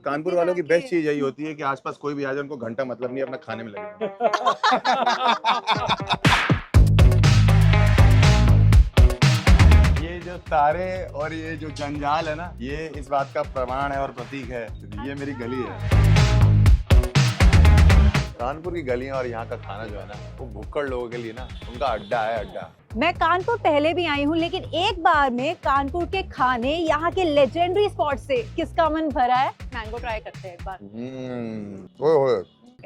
कानपुर वालों की बेस्ट चीज यही होती है कि आसपास कोई भी आ जाए उनको घंटा मतलब नहीं, अपना खाने में लगे। ये जो तारे और ये जो जंजाल है ना, ये इस बात का प्रमाण है और प्रतीक है। ये मेरी गली है। कानपुर की गलियां और यहाँ का खाना जो है ना, वो भुक्कड़ लोगों के लिए ना उनका अड्डा है, अड्डा। मैं कानपुर पहले भी आई हूँ, लेकिन एक बार में कानपुर के खाने, यहाँ के लेजेंडरी स्पॉट से किसका मन भरा है? मैंगो ट्राई करते हैं एक बार।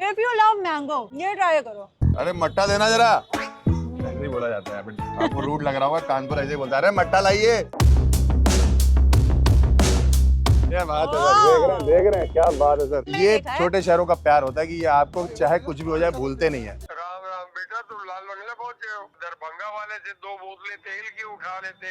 इफ यू लव मैंगो, ये ट्राई करो। अरे मट्टा देना जरा। ऐसे ही बोला जाता है, आपको रूट लग रहा होगा, कानपुर ऐसे ही बोलता है, अरे मट्टा लाइए। क्या बात है सर, देख रहे हैं क्या बात है सर। ये छोटे शहरों का प्यार होता है कि ये आपको चाहे कुछ भी हो जाए भूलते नहीं है। राम राम बेटा, तुम लाल बंगला पहुंचे हो। दरभंगा वाले से 2 बोतलें तेल की उठा लेते।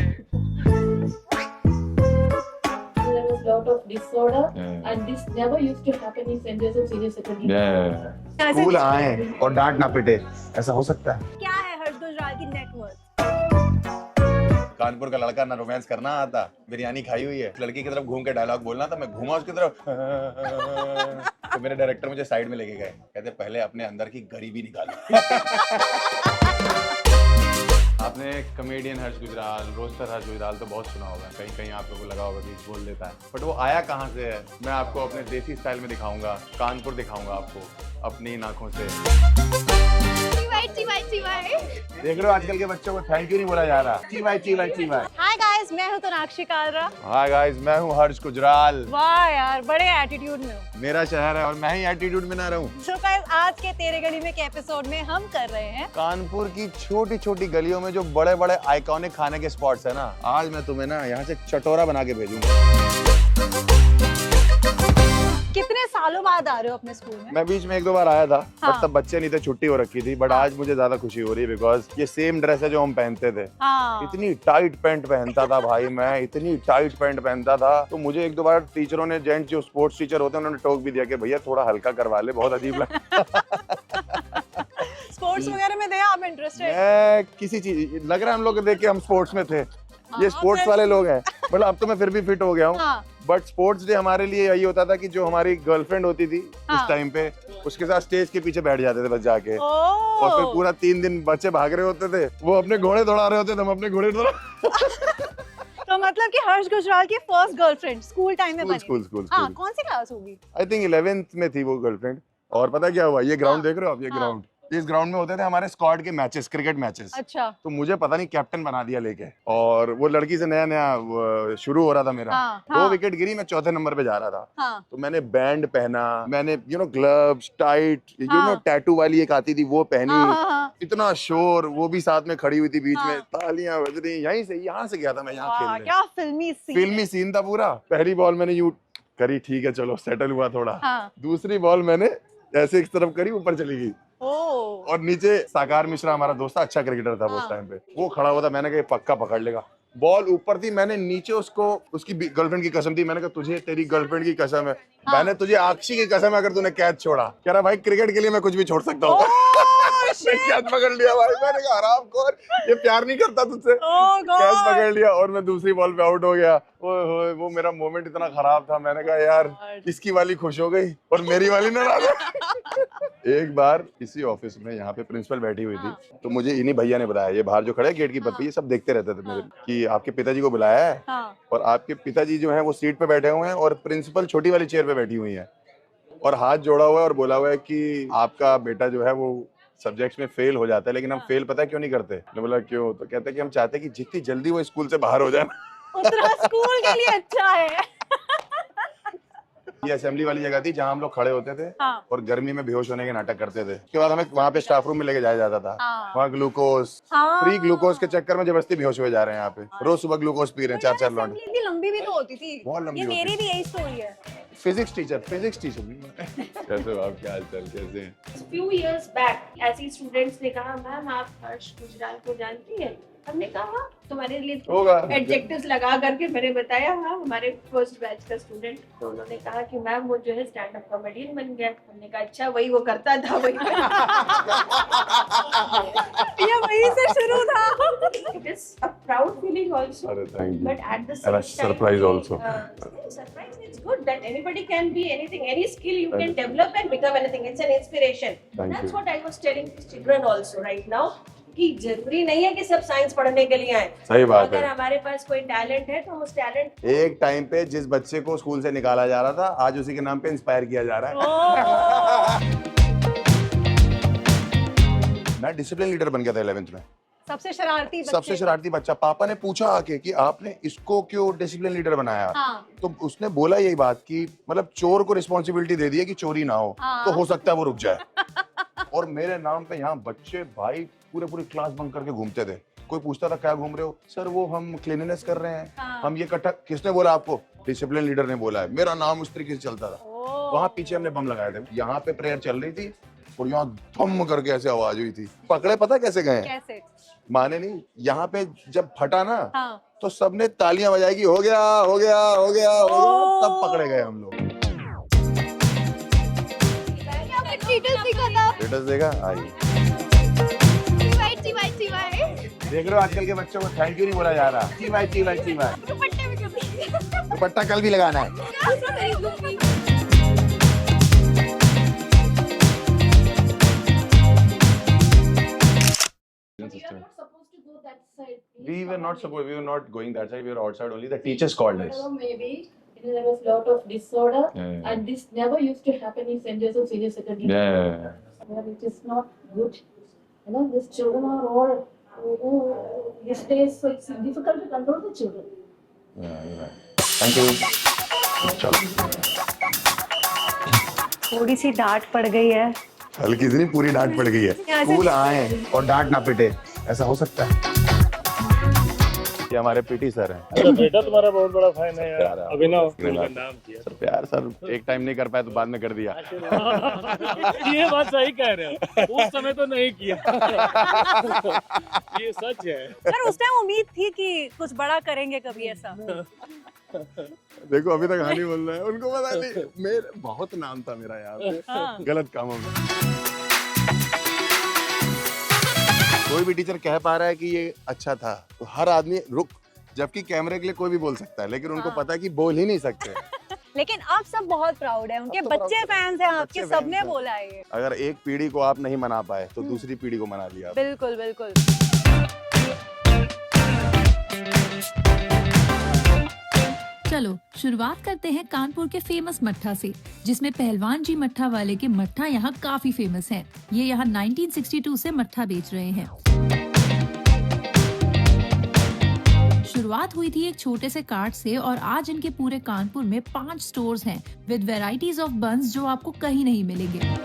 There was lot of disorder and this never used to happen in St. Joseph Senior Secondary. School आए और डांट ना पिटे, ऐसा हो सकता है? क्या है हर्ष गुजराल की नेटवर्क? कानपुर का लड़का ना रोमांस करना आता, बिरयानी खाई हुई है, लड़की की तरफ घूम के डायलॉग बोलना था, मैं घूमा उसकी तरफ। तो मेरे डायरेक्टर मुझे साइड में लेके गए, कहते पहले अपने अंदर की गरीबी निकालो। आपने कॉमेडियन हर्ष गुजराल, रोस्टर हर्ष गुजराल तो बहुत सुना होगा, कहीं कहीं आप लोगों को लगा होगा कि बोल देता है, बट वो आया कहाँ से है? मैं आपको अपने देसी स्टाइल में दिखाऊंगा, कानपुर दिखाऊंगा आपको अपनी आंखों से। देख रहे हो आजकल के बच्चों को थैंक यू नहीं बोला जा रहा। चीवाई चीवाई चीवाई। हाय गाइस, मैं हूँ तोनाक्षी कालरा। हाय गाइस, मैं हूँ हर्ष गुजराल। वाह यार, बड़े एटीट्यूड में हो। मेरा शहर है और मैं ही एटीट्यूड में ना रहूं। So guys, आज के तेरे गली में के एपिसोड में हम कर रहे हैं कानपुर की छोटी छोटी गलियों में जो बड़े बड़े आइकॉनिक खाने के स्पॉट्स है ना, आज मैं तुम्हें ना यहाँ से चटोरा बना के भेजूंगा। कितने सालों बाद आ रहे हो अपने स्कूल में? मैं बीच में 1-2 बार आया था, हाँ। बट तब बच्चे नहीं थे, छुट्टी हो रखी थी, बट आज मुझे ज्यादा खुशी हो रही है बिकॉज ये सेम ड्रेस है जो हम पहनते थे। हाँ। इतनी टाइट पैंट पहनता था भाई मैं, इतनी टाइट पैंट पहनता था, तो मुझे 1-2 बार टीचरों ने, जेंट्स जो स्पोर्ट्स टीचर होते हैं, उन्होंने टोक भी दिया कि भैया थोड़ा हल्का करवा ले, बहुत अजीब लगा। स्पोर्ट्स वगैरह में थे आप इंटरेस्टेड? मैं किसी चीज लग रहा है हम लोग को देख के हम स्पोर्ट्स में थे। ये स्पोर्ट्स वाले लोग हैं, मतलब अब तो मैं फिर भी फिट हो गया हूँ। हाँ। बट स्पोर्ट्स डे हमारे लिए यही होता था कि जो हमारी गर्लफ्रेंड होती थी उस टाइम पे, उसके साथ स्टेज के पीछे बैठ जाते थे बस जाके, और फिर पूरा 3 दिन बच्चे भाग रहे होते थे, वो अपने घोड़े दौड़ा रहे होते थे, हम अपने घोड़े दौड़ा। तो मतलब कि हर्ष गुजराल की फर्स्ट गर्लफ्रेंड स्कूल टाइम में बनी? स्कूल। हाँ, कौन सी क्लास होगी? आई थिंक 11th में थी वो गर्लफ्रेंड। और पता क्या हुआ, ये ग्राउंड देख रहे हो आप, ये ग्राउंड, इस ग्राउंड में होते थे हमारे स्क्वाड के मैचेस, क्रिकेट मैचेस। अच्छा। तो मुझे पता नहीं कैप्टन बना दिया लेके, और वो लड़की से नया नया शुरू हो रहा था मेरा। हाँ, 2 विकेट गिरी, मैं 4थे नंबर पे जा रहा था। हाँ। तो मैंने बैंड पहना, मैंने ग्लव्स टाइट, टैटू वाली एक आती थी वो पहनी। हाँ। इतना शोर, वो भी साथ में खड़ी हुई थी बीच में, तालियां बज रही, यहाँ से गया था मैं यहाँ खेलने। क्या फिल्मी सीन था पूरा। पहली बॉल मैंने यूं करी, ठीक है चलो सेटल हुआ थोड़ा। हाँ। दूसरी बॉल मैंने ऐसे एक तरफ करी, ऊपर चली गई। और नीचे साकार मिश्रा हमारा दोस्त था, अच्छा क्रिकेटर था वो उस टाइम पे, वो खड़ा हुआ था, मैंने कहा पक्का पकड़ लेगा। बॉल ऊपर थी, मैंने नीचे उसको, उसकी गर्लफ्रेंड की कसम थी, मैंने कहा तुझे तेरी गर्लफ्रेंड की कसम है, मैंने तुझे आक्षी की कसम है अगर तूने कैच छोड़ा। कह रहा भाई क्रिकेट के लिए मैं कुछ भी छोड़ सकता हूँ। कैच पकड़ लिया भाई, मैंने कहा हरामखोर, ये प्यार नहीं करता तुझसे। कैच पकड़ लिया और मैं दूसरी बॉल पे आउट हो गया। ओए वो मेरा मोमेंट इतना खराब था, मैंने कहा यार इसकी वाली खुश हो गई और मेरी वाली नाराज। एक बार किसी ऑफिस में यहाँ पे प्रिंसिपल बैठी हुई थी, तो मुझे इन्हीं भैया ने बताया, ये बाहर जो खड़े गेट कीपर पे, ये सब देखते रहते थे मेरे, कि आपके पिताजी को बुलाया है। और आपके पिताजी जो है वो सीट पे बैठे हुए हैं और प्रिंसिपल छोटी वाली चेयर पे बैठी हुई है, और हाथ जोड़ा हुआ है और बोला हुआ है कि आपका बेटा जो है वो सब्जेक्ट्स में फेल हो जाता है, लेकिन हम फेल पता है क्यों नहीं करते? मैं बोला क्यों? तो कहते हैं कि हम चाहते हैं कि जितनी जल्दी वो स्कूल से बाहर हो जाए। उतना स्कूल के लिए अच्छा है। ये असेंबली वाली जगह थी जहाँ हम लोग खड़े होते थे। हाँ। और गर्मी में बेहोश होने के नाटक करते थे। उसके बाद हमें वहाँ पे स्टाफ रूम में लेके जाया जाता था। हाँ। वहाँ ग्लूकोज, फ्री ग्लूकोज के चक्कर में जबरदस्ती बेहोश हुए जा रहे हैं यहाँ पे। रोज सुबह ग्लूकोज पी रहे हैं 4-4 लौंडे। इतनी लंबी भी तो होती थी। बहुत लंबी ये होती मेरी भी यही स्टोरी है। फिजिक्स टीचर कैसे हो आप, क्या हालचाल, कैसे हैं? Few years back, ऐसे स्टूडेंट्स ने कहा मैम आप हर्ष गुजराल को जानती हैं? हमने कहा हाँ, तुम्हारे लिए होगा। एडजेक्टिव्स लगा करके मैंने बताया हाँ हमारे फर्स्ट बैच का स्टूडेंट, तो उन्होंने कहा कि मैम वो जो है स्टैंड अप कॉमेडियन बन गया। हमने कहा अच्छा वही वो करता था वही ये वहीं से शुरू था। It is a proud feeling also, अरे thank you. but at the And same a surprise time, also. Surprise, it's good that anybody can be anything, any skill you can develop and become anything. It's an inspiration. Thank That's you. what I was telling these children also right now. कि जरूरी नहीं है कि सब science पढ़ने के लिए आए। सही बात अगर है। हमारे पास कोई टैलेंट है तो हम उस टैलेंट एक टाइम पे जिस बच्चे को स्कूल से निकाला जा रहा था, आज उसी के नाम पे इंस्पायर किया जा रहा है। मैं डिसिप्लिन लीडर बन गया था 11th में। सबसे शरारती बच्चे सबसे शरारती बच्चा। पापा ने पूछा आके कि आपने इसको क्यों डिसिप्लिन लीडर बनाया? हाँ। तो उसने बोला यही बात कि मतलब चोर को रिस्पॉन्सिबिलिटी दे दी है कि चोरी ना हो, हाँ। तो हो सकता है वो रुक जाए। और मेरे नाम पे यहाँ बच्चे भाई पूरी क्लास बंक करके घूमते थे। कोई पूछता था क्या घूम रहे हो? सर वो हम क्लीनिनेस कर रहे हैं। हाँ। हम ये इकट्ठा। किसने बोला आपको? डिसिप्लिन लीडर ने बोला है। मेरा नाम उस तरीके से चलता था। वहाँ पीछे हमने बम लगाए थे। यहाँ पे प्रेयर चल रही थी और यहाँ धम करके ऐसे आवाज हुई थी। पकड़े पता कैसे गए? कैसे? माने नहीं। यहाँ पे जब फटा ना, हाँ। तो सबने तालियां बजाई कि हो गया हो गया हो गया हो गया, तब पकड़े गए हम लोग। स्टेटस देखा? आई देख रहे हो आजकल के बच्चों को थैंक यू नहीं बोला जा रहा। चीवाई चीवाई चीवाई। दुपट्टा कल भी लगाना है। We are not supposed to go that side. We were not going that side. We were outside only. The teachers called us. Maybe there was a lot of disorder, Yeah. and this never used to happen in St. Joseph Senior Secondary. Yeah. Where it is not good. You know, these children are all these days, so it's difficult to control the children. Thank you. चलो। थोड़ी सी डांट पड़ गई है। हल्की सी नहीं, पूरी डांट पड़ गई है। स्कूल आए और डांट ना पिटे, ऐसा हो सकता है? ये हमारे पीटी सर हैं। अरे बेटा तुम्हारा बहुत बड़ा फैन है प्यार यार। है। अभिनव धन्यवाद। नाम किया सर प्यार सर एक टाइम नहीं कर पाया तो बाद में कर दिया। ये बात सही कह रहे हो, उस समय तो नहीं किया। ये सच है। सर उस टाइम उम्मीद थी कि कुछ बड़ा करेंगे कभी ऐसा। देखो अभी तक हानि बोल रहा है, उनको पता नहीं मेरे बहुत नाम था मेरा यहाँ पे। हाँ। गलत कामों में। कोई भी टीचर कह पा रहा है कि ये अच्छा था तो हर आदमी रुक, जबकि कैमरे के लिए कोई भी बोल सकता है, लेकिन उनको हाँ। पता है कि बोल ही नहीं सकते। लेकिन आप सब बहुत प्राउड है, उनके अब तो बच्चे फैंस हैं आपके, बच्चे सबने fans हैं। बोला है ये। अगर एक पीढ़ी को आप नहीं मना पाए तो दूसरी पीढ़ी को मना दिया। बिल्कुल बिल्कुल। चलो शुरुआत करते हैं कानपुर के फेमस मट्ठा से, जिसमें पहलवान जी मट्ठा वाले के मट्ठा यहाँ काफी फेमस हैं। ये यहाँ 1962 से मट्ठा बेच रहे हैं। शुरुआत हुई थी एक छोटे से कार्ट से और आज इनके पूरे कानपुर में 5 स्टोर्स हैं विद वैरायटीज ऑफ बन्स जो आपको कहीं नहीं मिलेंगे।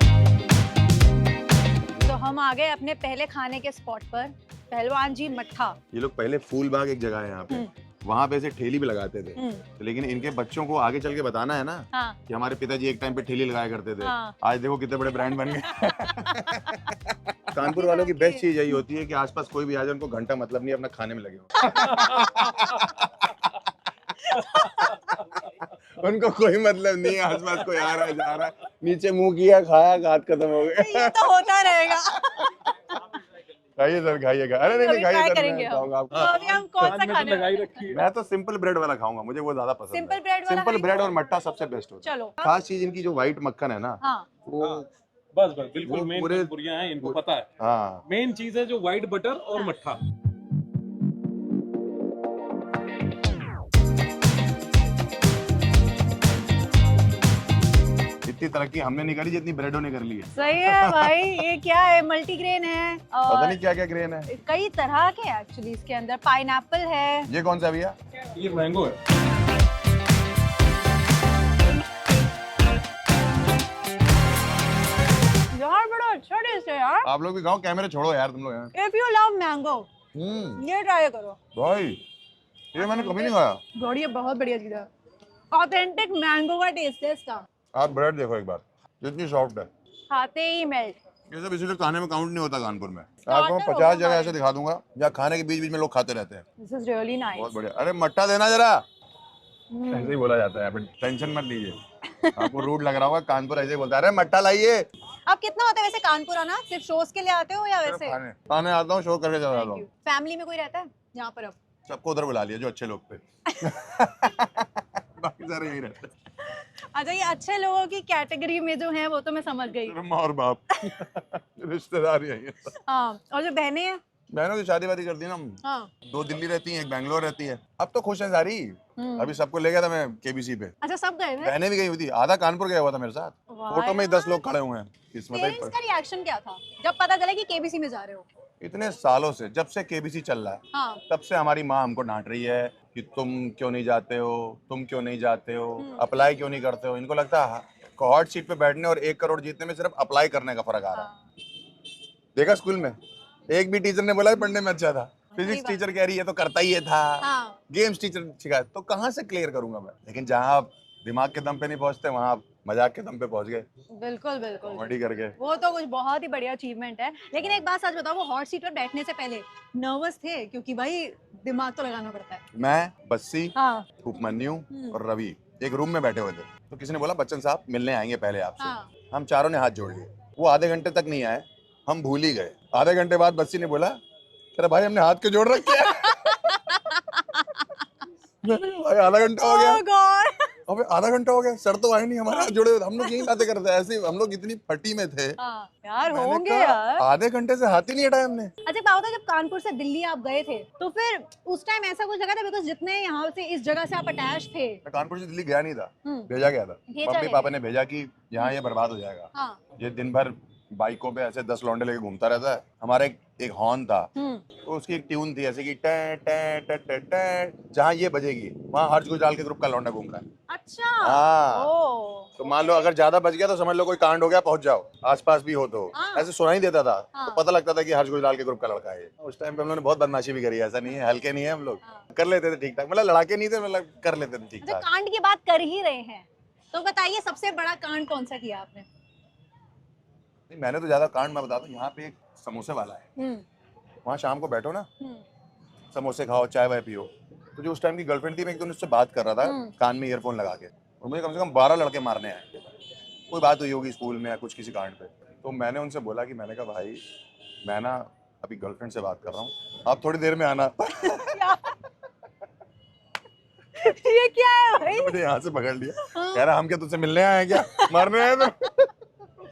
तो हम आ गए अपने पहले खाने के स्पॉट पर, पहलवान जी मट्ठा। ये लोग पहले फूल बाग एक जगह है यहाँ पे, वहाँ पे ऐसे ठेली भी लगाते थे। तो लेकिन इनके बच्चों को आगे चल के बताना है ना हाँ। कि हमारे पिताजी एक टाइम पे ठेली लगाया करते थे। हाँ। आज देखो कितने बड़े ब्रांड बन गए। कानपुर वालों की बेस्ट चीज यही होती है कि आसपास कोई भी आ जाए, उनको घंटा मतलब नहीं, अपना खाने में लगे हो। उनको कोई मतलब नहीं है, आसपास कोई आ रहा है जा रहा है, नीचे मुंह किया खाया, हाथ खत्म हो गए। ये तो होता रहेगा। खाइए सर खाइएगा। अरे नहीं कभी खाइए try सर, करेंगे मैं हम। खाऊंगा तो अभी हम कौन सा खाने लगाई वाले हैं? रखी है। मैं तो सिंपल ब्रेड वाला खाऊंगा, मुझे वो ज्यादा पसंद है। सिंपल ब्रेड वाला सिंपल खाएंगे? ब्रेड और मट्ठा सबसे बेस्ट होता है। चलो। खास चीज इनकी जो व्हाइट मक्खन है ना, हाँ। वो बस बिल्कुल वो मेन पूरे- बुरियां हैं, इनको पता है। हाँ मेन चीज है जो व्हाइट बटर और मट्ठा। इतनी तरक्की हमने नहीं करी जितनी ब्रेडो ने कर ली है। सही है भाई। ये क्या है? मल्टीग्रेन है पता और नहीं क्या क्या ग्रेन है। कई तरह के एक्चुअली इसके अंदर। पाइनएप्पल है। ये कौन सा भैया? ये मैंगो है। यार बड़ा अच्छा टेस्ट है यार। आप लोग भी खाओ, कैमरे छोड़ो यार तुम लोग यहाँ। इफ यू लव मैंगो ये ट्राई करो भाई ये मैंने कभी नहीं खाया। बढ़िया, बहुत बढ़िया चीज है। ऑथेंटिक मैंगो का टेस्ट है इसका। आप ब्रेड देखो एक बार, कितनी सॉफ्ट है। खाते ही मेल्ट। ये सब इसीलिए खाने में काउंट नहीं होता कानपुर में। आपको मैं 50 जगह ऐसे दिखा दूंगा जहाँ खाने के बीच बीच में लोग खाते रहते हैं। This is really nice. बहुत बढ़िया। अरे मट्ठा देना जरा, ऐसे ही बोला जाता है, टेंशन मत लीजिए। आपको रूड लग रहा होगा, कानपुर ऐसे ही बोलता है, अरे मट्ठा लाइए। आप कितना होता है वैसे कानपुर आना? सिर्फ शोज के लिए आते हो या वैसे? खाने आता हूँ, शो करके चला जाता हूँ। फैमिली में कोई रहता है यहाँ पर? अब सबको उधर बुला लिया जो अच्छे लोग थे। बाकी सारे यही रहते हैं। अच्छा, ये अच्छे लोगों की कैटेगरी में जो है वो तो मैं समझ गई। सिर्फ माँ और बाप रिश्तेदार यही है। हाँ, और जो बहनें हैं? बहनों की शादी वादी कर दी ना। हाँ। 2 दिल्ली रहती हैं, 1 बैंगलोर रहती है। अब तो खुश है सारी। अभी सबको ले गया था मैं केबीसी पे। अच्छा, सब गए थे? बहनें भी गई हुई थी, आधा कानपुर गया हुआ था मेरे साथ। फोटो में ही 10 लोग खड़े हुए हैं। किस्मत है। पेरेंट्स का रिएक्शन क्या था जब पता चला कि केबीसी में जा रहे हो? इतने सालों से, जब से केबीसी चल रहा है, हाँ। तब से हमारी माँ हमको डांट रही है कि तुम क्यों नहीं जाते हो, तुम क्यों नहीं जाते हो, अप्लाई क्यों नहीं करते हो। इनको लगता है कोहॉर्ट सीट पे बैठने और 1 करोड़ जीतने में सिर्फ अप्लाई करने का फर्क आ रहा है। देखा स्कूल में एक भी टीचर ने बोला पढ़ने में अच्छा था। फिजिक्स टीचर कह रही है तो करता ही ये था। हाँ। गेम्स टीचर शिकायत, तो कहाँ से क्लियर करूंगा मैं। लेकिन जहाँ आप दिमाग के दम पे नहीं पहुंचते, वहाँ आप मजाक के दम पे पहुंच गए। बिल्कुल बिल्कुल, कॉमेडी करके। वो तो कुछ बहुत ही बढ़िया अचीवमेंट है। लेकिन एक बात सच बताओ, वो हॉट सीट पर बैठने से पहले नर्वस थे? क्योंकि भाई दिमाग तो लगाना पड़ता है। मैं, बस्सी, हाँ। उपमन्यु और रवि एक रूम में बैठे हुए थे। तो किसी ने बोला बच्चन साहब मिलने आएंगे पहले आपसे। हाँ। हम चारों ने हाथ जोड़ लिए। वो आधे घंटे तक नहीं आए, हम भूल ही गए। आधे घंटे बाद बस्सी ने बोला, अरे भाई हमने हाथ क्यों जोड़ रखे हैं? भाई आधा घंटा हो गया। Oh God! अबे आधा घंटा हो गया, सर तो आए नहीं, हमारे हाथ जोड़े हुए थे। हम लोग यही बातें करते हैं, ऐसे हम लोग इतनी फटी में थे। हाँ, यार मैंने होंगे कहा, यार। आधे घंटे से हाथ ही नहीं हटाया हमने। अच्छा, बात है जब कानपुर से दिल्ली आप गए थे तो फिर उस टाइम ऐसा कुछ लगा था? बिकॉज जितने यहाँ से इस जगह से आप अटैच थे। मैं कानपुर से दिल्ली गया नहीं था, हम्म। भेजा गया था। भेजा मम्मी गया। पापा ने भेजा कि यहाँ ये बर्बाद हो जाएगा। हाँ। ये दिन भर बाइकों पे ऐसे 10 लौंडे लेके घूमता रहता है। हमारा एक हॉर्न था, तो उसकी एक ट्यून थी ऐसे कि टे टे टे टे टे, जहाँ ये बजेगी वहाँ हर्ष गुजराल के ग्रुप का लौंडा घूम रहा है। अच्छा। हाँ। ओ। तो मान लो अगर ज्यादा बज गया तो समझ लो कोई कांड हो गया, पहुंच जाओ, आसपास भी हो तो। हाँ। ऐसे सुनाई देता था। हाँ। तो पता लगता था कि हर्ष गुजराल के ग्रुप का लड़का है। उस टाइम पे हम लोगों ने बहुत बदमाशी भी करी है, ऐसा नहीं है, हल्के नहीं है हम लोग। हाँ। कर लेते थे ठीक ठाक, मतलब लड़ाके नहीं थे, मतलब कर लेते थे ठीक अच्छा, ठाक। कांड की बात कर ही रहे हैं तो बताइए सबसे बड़ा कांड कौन सा किया आपने? नहीं, मैंने तो ज्यादा कांड मैं बताता हूँ। यहाँ पे एक समोसे वाला है, वहाँ शाम को बैठो ना, समोसे खाओ, चाय वाय पियो। तो जो उस टाइम की गर्लफ्रेंड थी, मैं एक दिन उससे बात कर रहा था कान में ईयरफोन लगा के, और मुझे कम से कम 12 लड़के मारने आए। कोई बात हुई होगी स्कूल में या कुछ किसी कांड पे। तो मैंने उनसे बोला कि मैंने कहा भाई मैं ना अभी गर्लफ्रेंड से बात कर रहा हूँ, आप थोड़ी देर में आना। ये क्या है भाई? मुझे यहाँ से पकड़ लिया, कह रहा हम क्या तुझसे मिलने आए हैं क्या, मारने आए तो।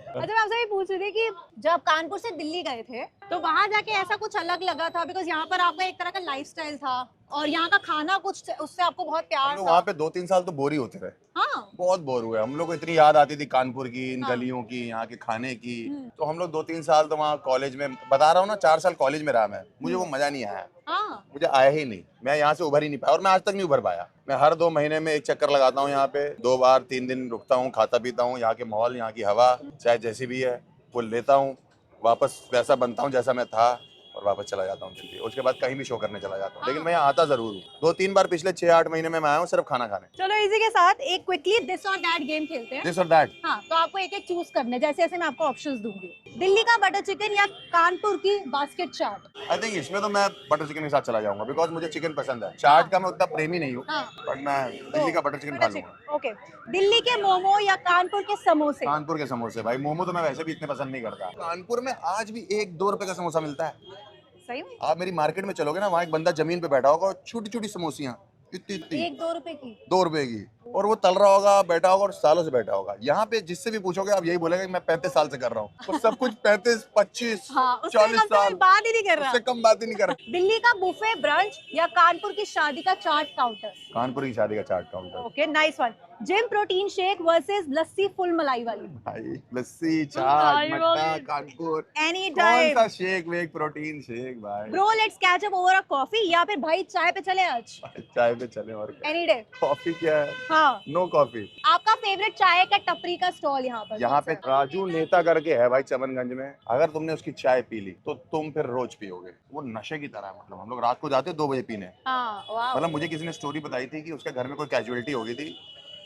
अच्छा, मैं आपसे ये पूछ रही थी कि जब आप कानपुर से दिल्ली गए थे तो वहां जाके ऐसा कुछ अलग लगा था? बिकॉज यहाँ पर आपका एक तरह का लाइफस्टाइल था और यहाँ का खाना कुछ उससे आपको बहुत प्यार था। वहाँ पे 2-3 साल तो बोर ही होते रहे। हाँ। बहुत बोर हुए हम लोग को। इतनी याद आती थी कानपुर की, इन हाँ। गलियों की, यहाँ के खाने की। तो हम लोग 2-3 साल तो वहाँ कॉलेज में, बता रहा हूँ ना, 4 साल कॉलेज में रहा मैं। मुझे वो मजा नहीं आया। हाँ। मुझे आया ही नहीं, मैं यहाँ से उभर ही नहीं पाया और मैं आज तक नहीं उभर पाया। मैं हर 2 महीने में एक चक्कर लगाता हूँ यहाँ पे, 2 बार 3 दिन रुकता हूँ, खाता पीता हूँ, यहाँ के माहौल, यहाँ की हवा, चाहे जैसी भी है वो लेता हूँ, वापस वैसा बनता हूँ जैसा मैं था और वापस चला जाता हूँ दिल्ली। उसके बाद कहीं भी शो करने चला जाता हूँ। लेकिन मैं यहाँ आता जरूर हूँ। 2-3 बार पिछले 6-8 महीने में मैं आया हूँ सिर्फ खाना खाने। चलो इसी के साथ एक क्विकली दिस और दैट गेम खेलते हैं। दिस और दैट। हाँ, तो आपको एक एक चूज करना है, जैसे जैसे मैं आपको ऑप्शंस दूंगी। दिल्ली का बटर चिकन या कानपुर की बास्केट चाट? आई थिंक इसमें तो मैं बटर चिकन के साथ चला जाऊंगा, बिकॉज मुझे चिकन पसंद है। चाट का मैं उतना प्रेमी नहीं हूँ, हाँ। बट मैं दिल्ली का बटर चिकन खा लूंगा। ओके, दिल्ली के मोमो या कानपुर के समोसे? कानपुर के समोसे भाई, मोमो तो मैं वैसे भी इतने पसंद नहीं करता। कानपुर में आज भी 1-2 रुपए का समोसा मिलता है। सही में? आप मेरी मार्केट में चलोगे ना, वहाँ एक बंदा जमीन पे बैठा होगा और छोटी छोटी समोसियाँ इतनी 1-2 रुपए की? 2 रुपए की, और वो तल रहा होगा, बैठा होगा और सालों से बैठा होगा। यहाँ पे जिससे भी पूछोगे आप यही बोलेगा कि मैं 35 साल से कर रहा हूँ। तो सब कुछ 35, 25, हाँ, उससे 40 कम तो साल, मैं बात ही नहीं कर रहा। उससे कम बात ही नहीं कर रहा। दिल्ली का बुफे ब्रंच या कानपुर की शादी का चाट काउंटर? कानपुर की शादी का चाट counter. Okay, nice one. Gym protein shake versus लस्सी फुल मलाई वाली? भाई लस्सी, चाट, मट्टा, कानपुर, एनी कौन टाइम। सा शेक वेक, प्रोटीन शेक भाई। Bro let's catch up over a coffee या फिर भाई चाय पे चले आज? चाय पे चले और क्या। Any day. कॉफी क्या है? हाँ। No coffee. आपका फेवरेट चाय का टपरी का स्टॉल यहाँ पर? यहाँ पे राजू नेता करके है भाई चमनगंज में। अगर तुमने उसकी चाय पी ली तो तुम फिर रोज पियोगे। वो नशे की तरह है। मतलब हम लोग रात को जाते 2 बजे पीने। हाँ, वाह। मतलब मुझे किसी ने स्टोरी बताई थी कि उसके घर में कोई कैजुअलिटी हो गई थी,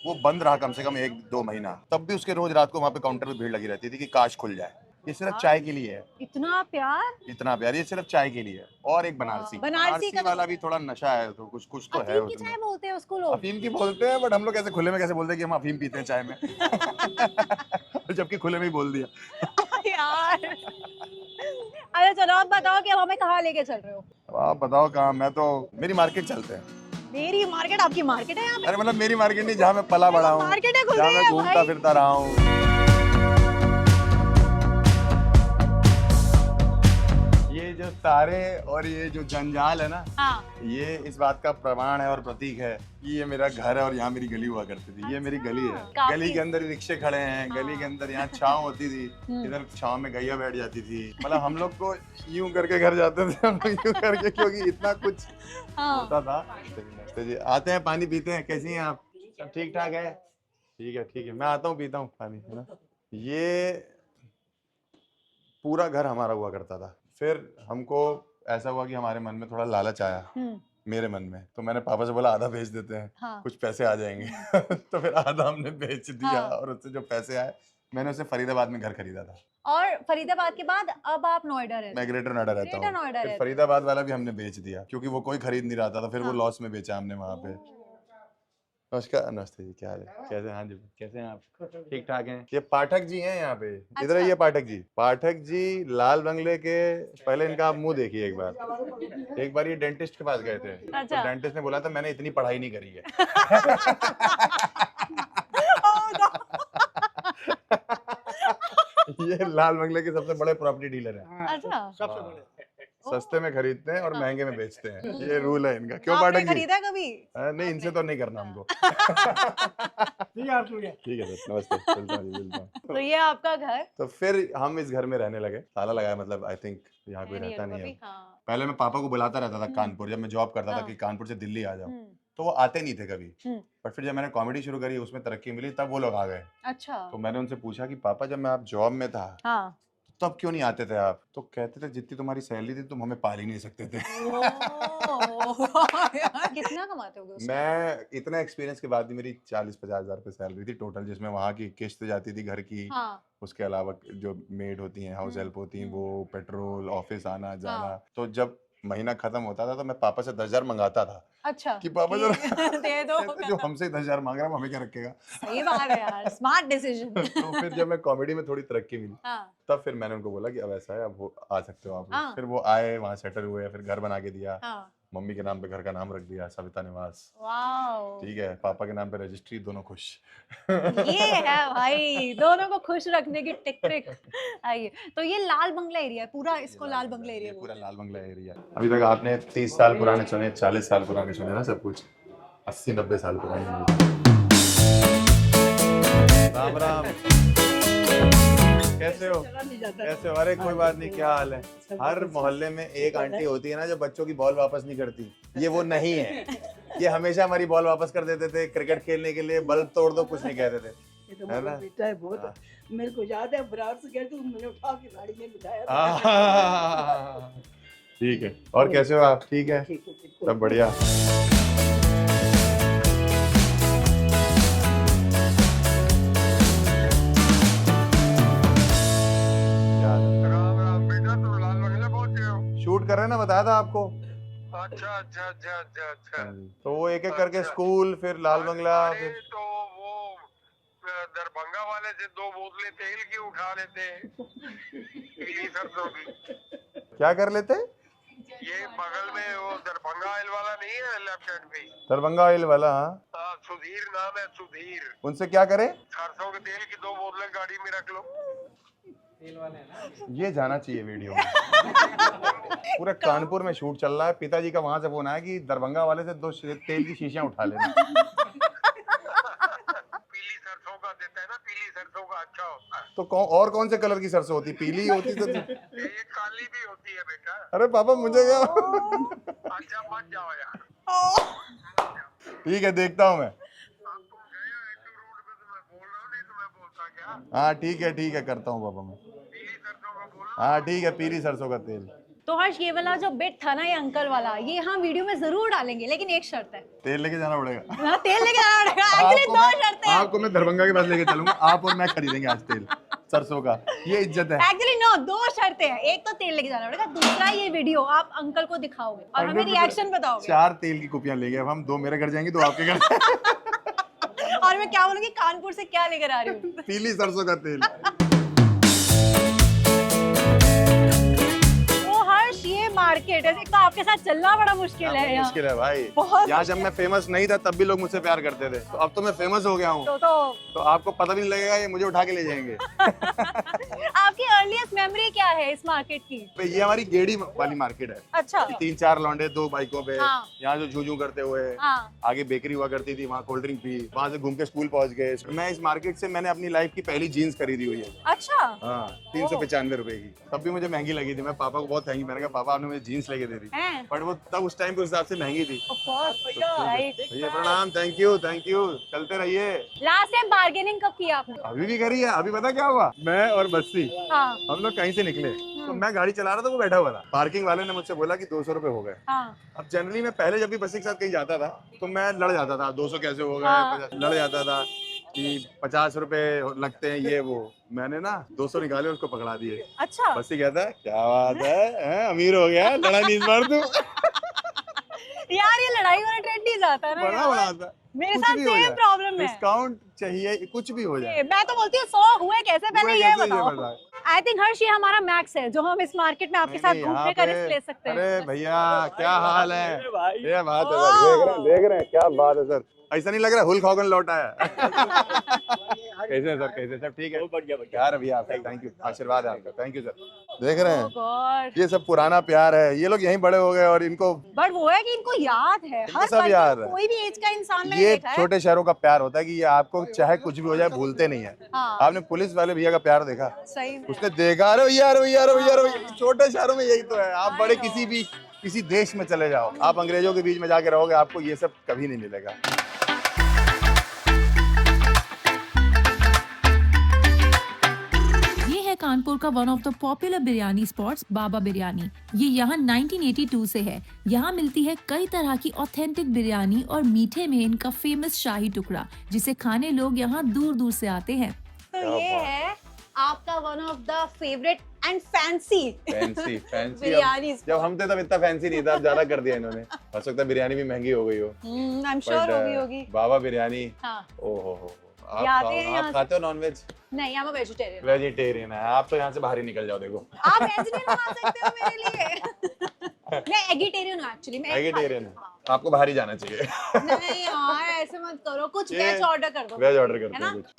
वो बंद रहा कम से कम 1-2 महीना, तब भी उसके रोज रात को वहाँ पे काउंटर पे भीड़ लगी रहती थी कि काश खुल जाए। ये सिर्फ चाय के लिए है। इतना प्यार। इतना प्यार, ये सिर्फ चाय के लिए है। और एक बनारसी, बनारसी का वाला भी थोड़ा नशा है, तो कुछ कुछ तो है अफीम की उसमें। चाय बोलते हैं उसको लोग। अफीम की बोलते हैं, बट हम लोग ऐसे खुले में कैसे बोलते हैं कि हम अफीम पीते हैं चाय में। जबकि खुले में ही बोल दिया। यार अरे चलो आप बताओ कि अब हमें कहाँ लेके चल रहे हो। अब आप बताओ कहाँ। मैं तो मेरी मार्केट चलते हैं। मेरी मार्केट? आपकी मार्केट है यहाँ पे? अरे मतलब मेरी मार्केट नहीं, जहाँ मैं पला बड़ा हूँ, मार्केटें खुल जहाँ रही मैं है घूमता भाई। फिरता रहा हूँ। ये जो तारे और ये जो जंजाल है ना, हाँ। ये इस बात का प्रमाण है और प्रतीक है कि ये मेरा घर है और यहाँ मेरी गली हुआ करती थी। ये मेरी गली है। काफी- गली के अंदर रिक्शे खड़े हैं, गली के अंदर यहाँ छाँव होती थी, इधर छाँव में गैया बैठ जाती थी। मतलब हम लोग को यूं करके घर जाते थे, हम लोग यूं करके, क्योंकि इतना कुछ होता था। तो जी आते हैं, पानी पीते हैं। कैसी हैं आप? सब ठीक ठाक है? ठीक है, मैं आता हूँ, पीता हूँ पानी, है ना। ये पूरा घर हमारा हुआ करता था। फिर हमको ऐसा हुआ कि हमारे मन में थोड़ा लालच आया, मेरे मन में। तो मैंने पापा से बोला आधा बेच देते हैं, हाँ। कुछ पैसे आ जाएंगे। तो फिर आधा हमने बेच दिया, हाँ। और उससे जो पैसे आए मैंने उसे फरीदाबाद में घर खरीदा था। और फरीदाबाद के बाद अब आप नोएडा रहते मैं ग्रेटर नोएडा रहता ग्रेटर हूँ। नोएडा फिर रहते फरीदाबाद वाला भी हमने बेच दिया, क्योंकि वो कोई खरीद नहीं रहा था, तो फिर वो हाँ। लॉस में बेचा हमने वहाँ पे। नमस्कार। नमस्ते जी, क्या हाल है? कैसे हैं? हाँ जी, कैसे हैं आप? ठीक ठाक हैं। ये पाठक जी हैं यहाँ पे। इधर आइए पाठक जी। पाठक जी लाल बंगले के, पहले इनका आप मुंह देखिए एक बार। एक बार ये डेंटिस्ट के पास गए थे, अच्छा। तो डेंटिस्ट ने बोला था मैंने इतनी पढ़ाई नहीं करी है। ये लाल बंगले के सबसे बड़े प्रॉपर्टी डीलर हैं। अच्छा। सबसे बड़े। सस्ते में खरीदते हैं और महंगे में बेचते हैं, ये रूल है इनका। क्यों आपने पाठक जी? खरीदा कभी? नहीं, इनसे तो नहीं करना हमको। ठीक है, आप शुक्रिया। ठीक है सर, नमस्ते। चलता हूँ जी, मिलता हूँ। तो ये आपका घर? तो फिर हम इस घर में रहने लगे। ताला लगाया, मतलब आई थिंक यहाँ कोई रहता नहीं है। हाँ। पहले मैं पापा को बुलाता रहता था कानपुर, जब मैं जॉब करता था हाँ। कि कानपुर से दिल्ली आ जाओ, हम्म, तो वो आते नहीं थे कभी। बट फिर जब मैंने कॉमेडी शुरू करी, उसमें तरक्की मिली, तब वो लोग आ गए। अच्छा। तो मैंने उनसे पूछा कि पापा जब मैं आप जॉब में था हाँ। तब क्यों नहीं आते थे आप? तो कहते थे जितनी तुम्हारी सैलरी थी तुम हमें पाल ही नहीं सकते थे। कितना कमाते होगे उसमें? मैं इतना एक्सपीरियंस के बाद भी मेरी 40-50 हज़ार रुपये सैलरी थी टोटल, जिसमें वहाँ की किस्त जाती थी घर की, हाँ। उसके अलावा जो मेड होती हैं, हाउस हेल्प होती हैं, वो पेट्रोल, ऑफिस आना जाना। हाँ। तो जब महीना खत्म होता था तो मैं पापा से 10,000 मंगाता था अच्छा कि पापा जरा दे दो। कहते, जो हमसे 10,000 मांग रहा है वो हमें क्या रखेगा। सही बात है यार, स्मार्ट डिसीजन। तो फिर जब मैं कॉमेडी में थोड़ी तरक्की मिली, हाँ। तब फिर मैंने उनको बोला कि अब ऐसा है, अब वो आ सकते हो आप लोग। हाँ। फिर वो आए, वहाँ सेटल हुए, फिर घर बना के दिया। हाँ। मम्मी के नाम पे घर का नाम रख दिया सविता निवास। वाओ। ठीक है, पापा के नाम पे रजिस्ट्री, दोनों खुश। ये है भाई, दोनों को खुश रखने की टेक्निक। आइए, तो ये लाल बंगला एरिया है पूरा, इसको लाल बंगला एरिया ये पूरा बोलते हैं। लाल बंगला एरिया। अभी तक आपने 30 साल पुराने सुने, 40 साल पुराने सुने ना, सब कुछ 80-90 साल पुराने। राम राम, कैसे हो? कैसे हो? अरे कोई बात नहीं, क्या हाल है? हर मोहल्ले में एक आंटी होती है ना जो बच्चों की बॉल वापस नहीं करती। ये वो नहीं है, ये हमेशा हमारी बॉल वापस कर देते थे। क्रिकेट खेलने के लिए बल्ब तोड़ दो, कुछ नहीं कहते थे, ये तो है मेरा ना? बेटा है बहुत। हाँ। मेरे को याद है बराबर से गए तो मैंने उठा के गाड़ी में बिठाया था। ठीक है, और कैसे हो आप? ठीक है, ठीक है, बिल्कुल। सब बढ़िया। राम राम बेटा, तुम लाल बंगले पहुंचे हो? शूट कर रहे हैं ना, बताया था आपको। अच्छा अच्छा अच्छा अच्छा अच्छा। तो वो एक एक करके अच्छा। स्कूल, फिर लाल बंगला, अरे फिर तो वो दरभंगा वाले से 2 बोतलें तेल की उठा लेते पीली सरसों की। क्या कर लेते? ये बगल में वो दरभंगा ऑयल वाला नहीं है लेफ्ट साइड पे? दरभंगा ऑयल वाला, हाँ। हाँ, सुधीर नाम है, सुधीर। उनसे क्या करें? सरसों के तेल की 2 बोतलें गाड़ी में रख लो। ये जाना चाहिए वीडियो में। पूरे कानपुर में शूट चल रहा है, पिताजी का वहां से फोन आया कि दरभंगा वाले से 2 तेल की शीशियां उठा लेना। पीली सरसों का देता है ना, पीली सरसों का अच्छा होता है। तो कौन से कलर की सरसों होती? पीली होती तो। ये काली भी होती है बेटा। अरे पापा मुझे क्या। अच्छा मत जाओ यार। ठीक है, देखता हूँ मैं। अब तुम गए हो एक रोड पे, तो मैं बोल रहा हूँ, नहीं तो मैं बोलता क्या? हाँ ठीक है, करता हूँ पापा मैं। पीली सरसों का बोलो। हाँ ठीक है, पीली सरसों का तेल। तो हर्ष, ये वाला जो बिट था ना, ये अंकल वाला, ये हम वीडियो में जरूर डालेंगे, लेकिन एक शर्त है। तेल लेके जाना पड़ेगा। हाँ, तेल लेके आना पड़ेगा। एक्चुअली 2 शर्तें हैं। आपको मैं दरभंगा के पास लेके चलूंगा, आप और मैं खरीदेंगे आज तेल। सरसों का, ये इज्जत है। एक्चुअली नो, 2 शर्तें हैं, एक तो तेल लेके जाना पड़ेगा, दूसरा ये वीडियो आप अंकल को दिखाओगे और हमें रिएक्शन बताओगे। 4 तेल की कुपियां लेंगे अब हम, 2 मेरे घर जाएंगी, 2 आपके घर। और मैं क्या बोलूंगी, कानपुर से क्या लेकर आ रही हूँ। पीली सरसों का तेल। ये मार्केट है, तो आपके साथ चलना बड़ा मुश्किल है यहाँ। मुश्किल है भाई, बहुत यहाँ जब मैं फेमस नहीं था तब भी लोग मुझसे प्यार करते थे, तो अब तो मैं फेमस हो गया हूँ, तो आपको पता भी नहीं लगेगा, ये मुझे उठा के ले जाएंगे। आपकी अर्लीस्ट मेमोरी क्या है इस मार्केट की? ये हमारी गेड़ी वाली मार्केट है। अच्छा। 3-4 लौंडे 2 बाइकों पे, हाँ। यहाँ जो झूझू करते हुए, हाँ। आगे बेकरी हुआ करती थी, वहाँ कोल्ड ड्रिंक पी, वहाँ से घूम के स्कूल पहुँच गए। मैं इस मार्केट से मैंने अपनी लाइफ की पहली जीन्स खरीदी हुई है। अच्छा। हाँ, 395 रुपए की, तब भी मुझे महंगी लगी थी। मैं पापा को बहुत थैंक, मैंने कहा पापा आपने मुझे जीन्स लेके दे दी, हैं? बट वो तब उस टाइम के हिसाब से महंगी थी। राइट। भैया प्रणाम, थैंक यू, चलते रहिए। लास्ट टाइम बार्गेनिंग कब की आपने? अभी भी करी है। अभी पता क्या हुआ, मैं और बस्सी हाँ। हम लोग कहीं से निकले, तो मैं गाड़ी चला रहा था, वो बैठा हुआ था, पार्किंग वाले ने मुझसे बोला कि 200 रुपए हो गए। हाँ। अब जनरली मैं पहले जब भी बस्सी के साथ कहीं जाता था तो मैं लड़ जाता था, 200 कैसे हो गए, हाँ। लड़ जाता था कि 50 रुपए लगते हैं ये वो। मैंने ना 200 निकाले, उसको पकड़ा दिए। अच्छा। बस्सी कहता है क्या बात है, अमीर हो गया, लड़ा नहीं इस बार तू। यार ये लड़ाई वाला ट्रेंड नहीं जाता है ना बड़ा यार। बड़ा आता, मेरे कुछ साथ भी हो सेम जाए, प्रॉब्लम है। डिस्काउंट चाहिए, कुछ भी हो जाए। मैं तो बोलती हूँ 100 हुए कैसे, पहले ये बताओ। बताओ। आई थिंक हर्ष, ये हमारा मैक्स है जो हम इस मार्केट में आपके साथ नहीं, घूमने यहाँ का पे- रिस्क ले सकते हैं। अरे भैया क्या हाल है, भाई ये बात है सर, देख रहे हैं क्या बात है सर, ऐसा नहीं लग रहा हुल्क हॉगन लौटा है। कैसे हैं सर, कैसे सब ठीक है? प्यार है भैया आपका, थैंक यू, आशीर्वाद है आपका, थैंक यू सर। देख रहे हैं, गॉड। ये सब पुराना प्यार है, ये लोग यहीं बड़े हो गए और इनको बट वो है कि इनको याद है, इनको हर सब पर्सन, याद है। कोई भी एज का इंसान मैंने ये देखा है। छोटे शहरों का प्यार होता है कि ये आपको चाहे कुछ भी हो जाए भूलते नहीं है। हाँ। आपने पुलिस वाले भैया का प्यार देखा, सही में। उसने देखा, अरे भैया, अरे भैया, अरे भैया, अरे भैया। छोटे शहरों में यही तो है, आप बड़े किसी देश में चले जाओ, आप अंग्रेजों के बीच में जाके रहोगे, आपको ये सब कभी नहीं मिलेगा। ये है कानपुर का one of the popular biryani spots, Baba Biryani. ये यहाँ 1982 से है। यहाँ मिलती है कई तरह की ऑथेंटिक बिरयानी और मीठे में इनका फेमस शाही टुकड़ा, जिसे खाने लोग यहाँ दूर दूर से आते हैं। तो ये है आपका one of the favourite and fancy fancy biryani. जब हम थे तब इतना फैंसी नहीं था, अब ज्यादा कर दिया इन्होंने। हो सकता है बिरयानी भी महंगी हो गई हो, आई एम श्योर होगी। बाबा बिरयानी, हाँ। ओहो, ये आते हैं यहाँ आप खाते हो नॉनवेज? नहीं, I'm a vegetarian। वेजिटेरियन है आप, तो यहाँ से बाहर ही निकल जाओ। देखो आप वेजिटेरियन आ सकते हो मेरे लिए। मैं एगिटेरियन हूँ एक्चुअली, मैं वेजिटेरियन है, आपको बाहर ही जाना चाहिए। नहीं यार ऐसे मत करो, कुछ ये वेज ऑर्डर कर दो। वेज ऑर्डर है करते ना? हैं कुछ।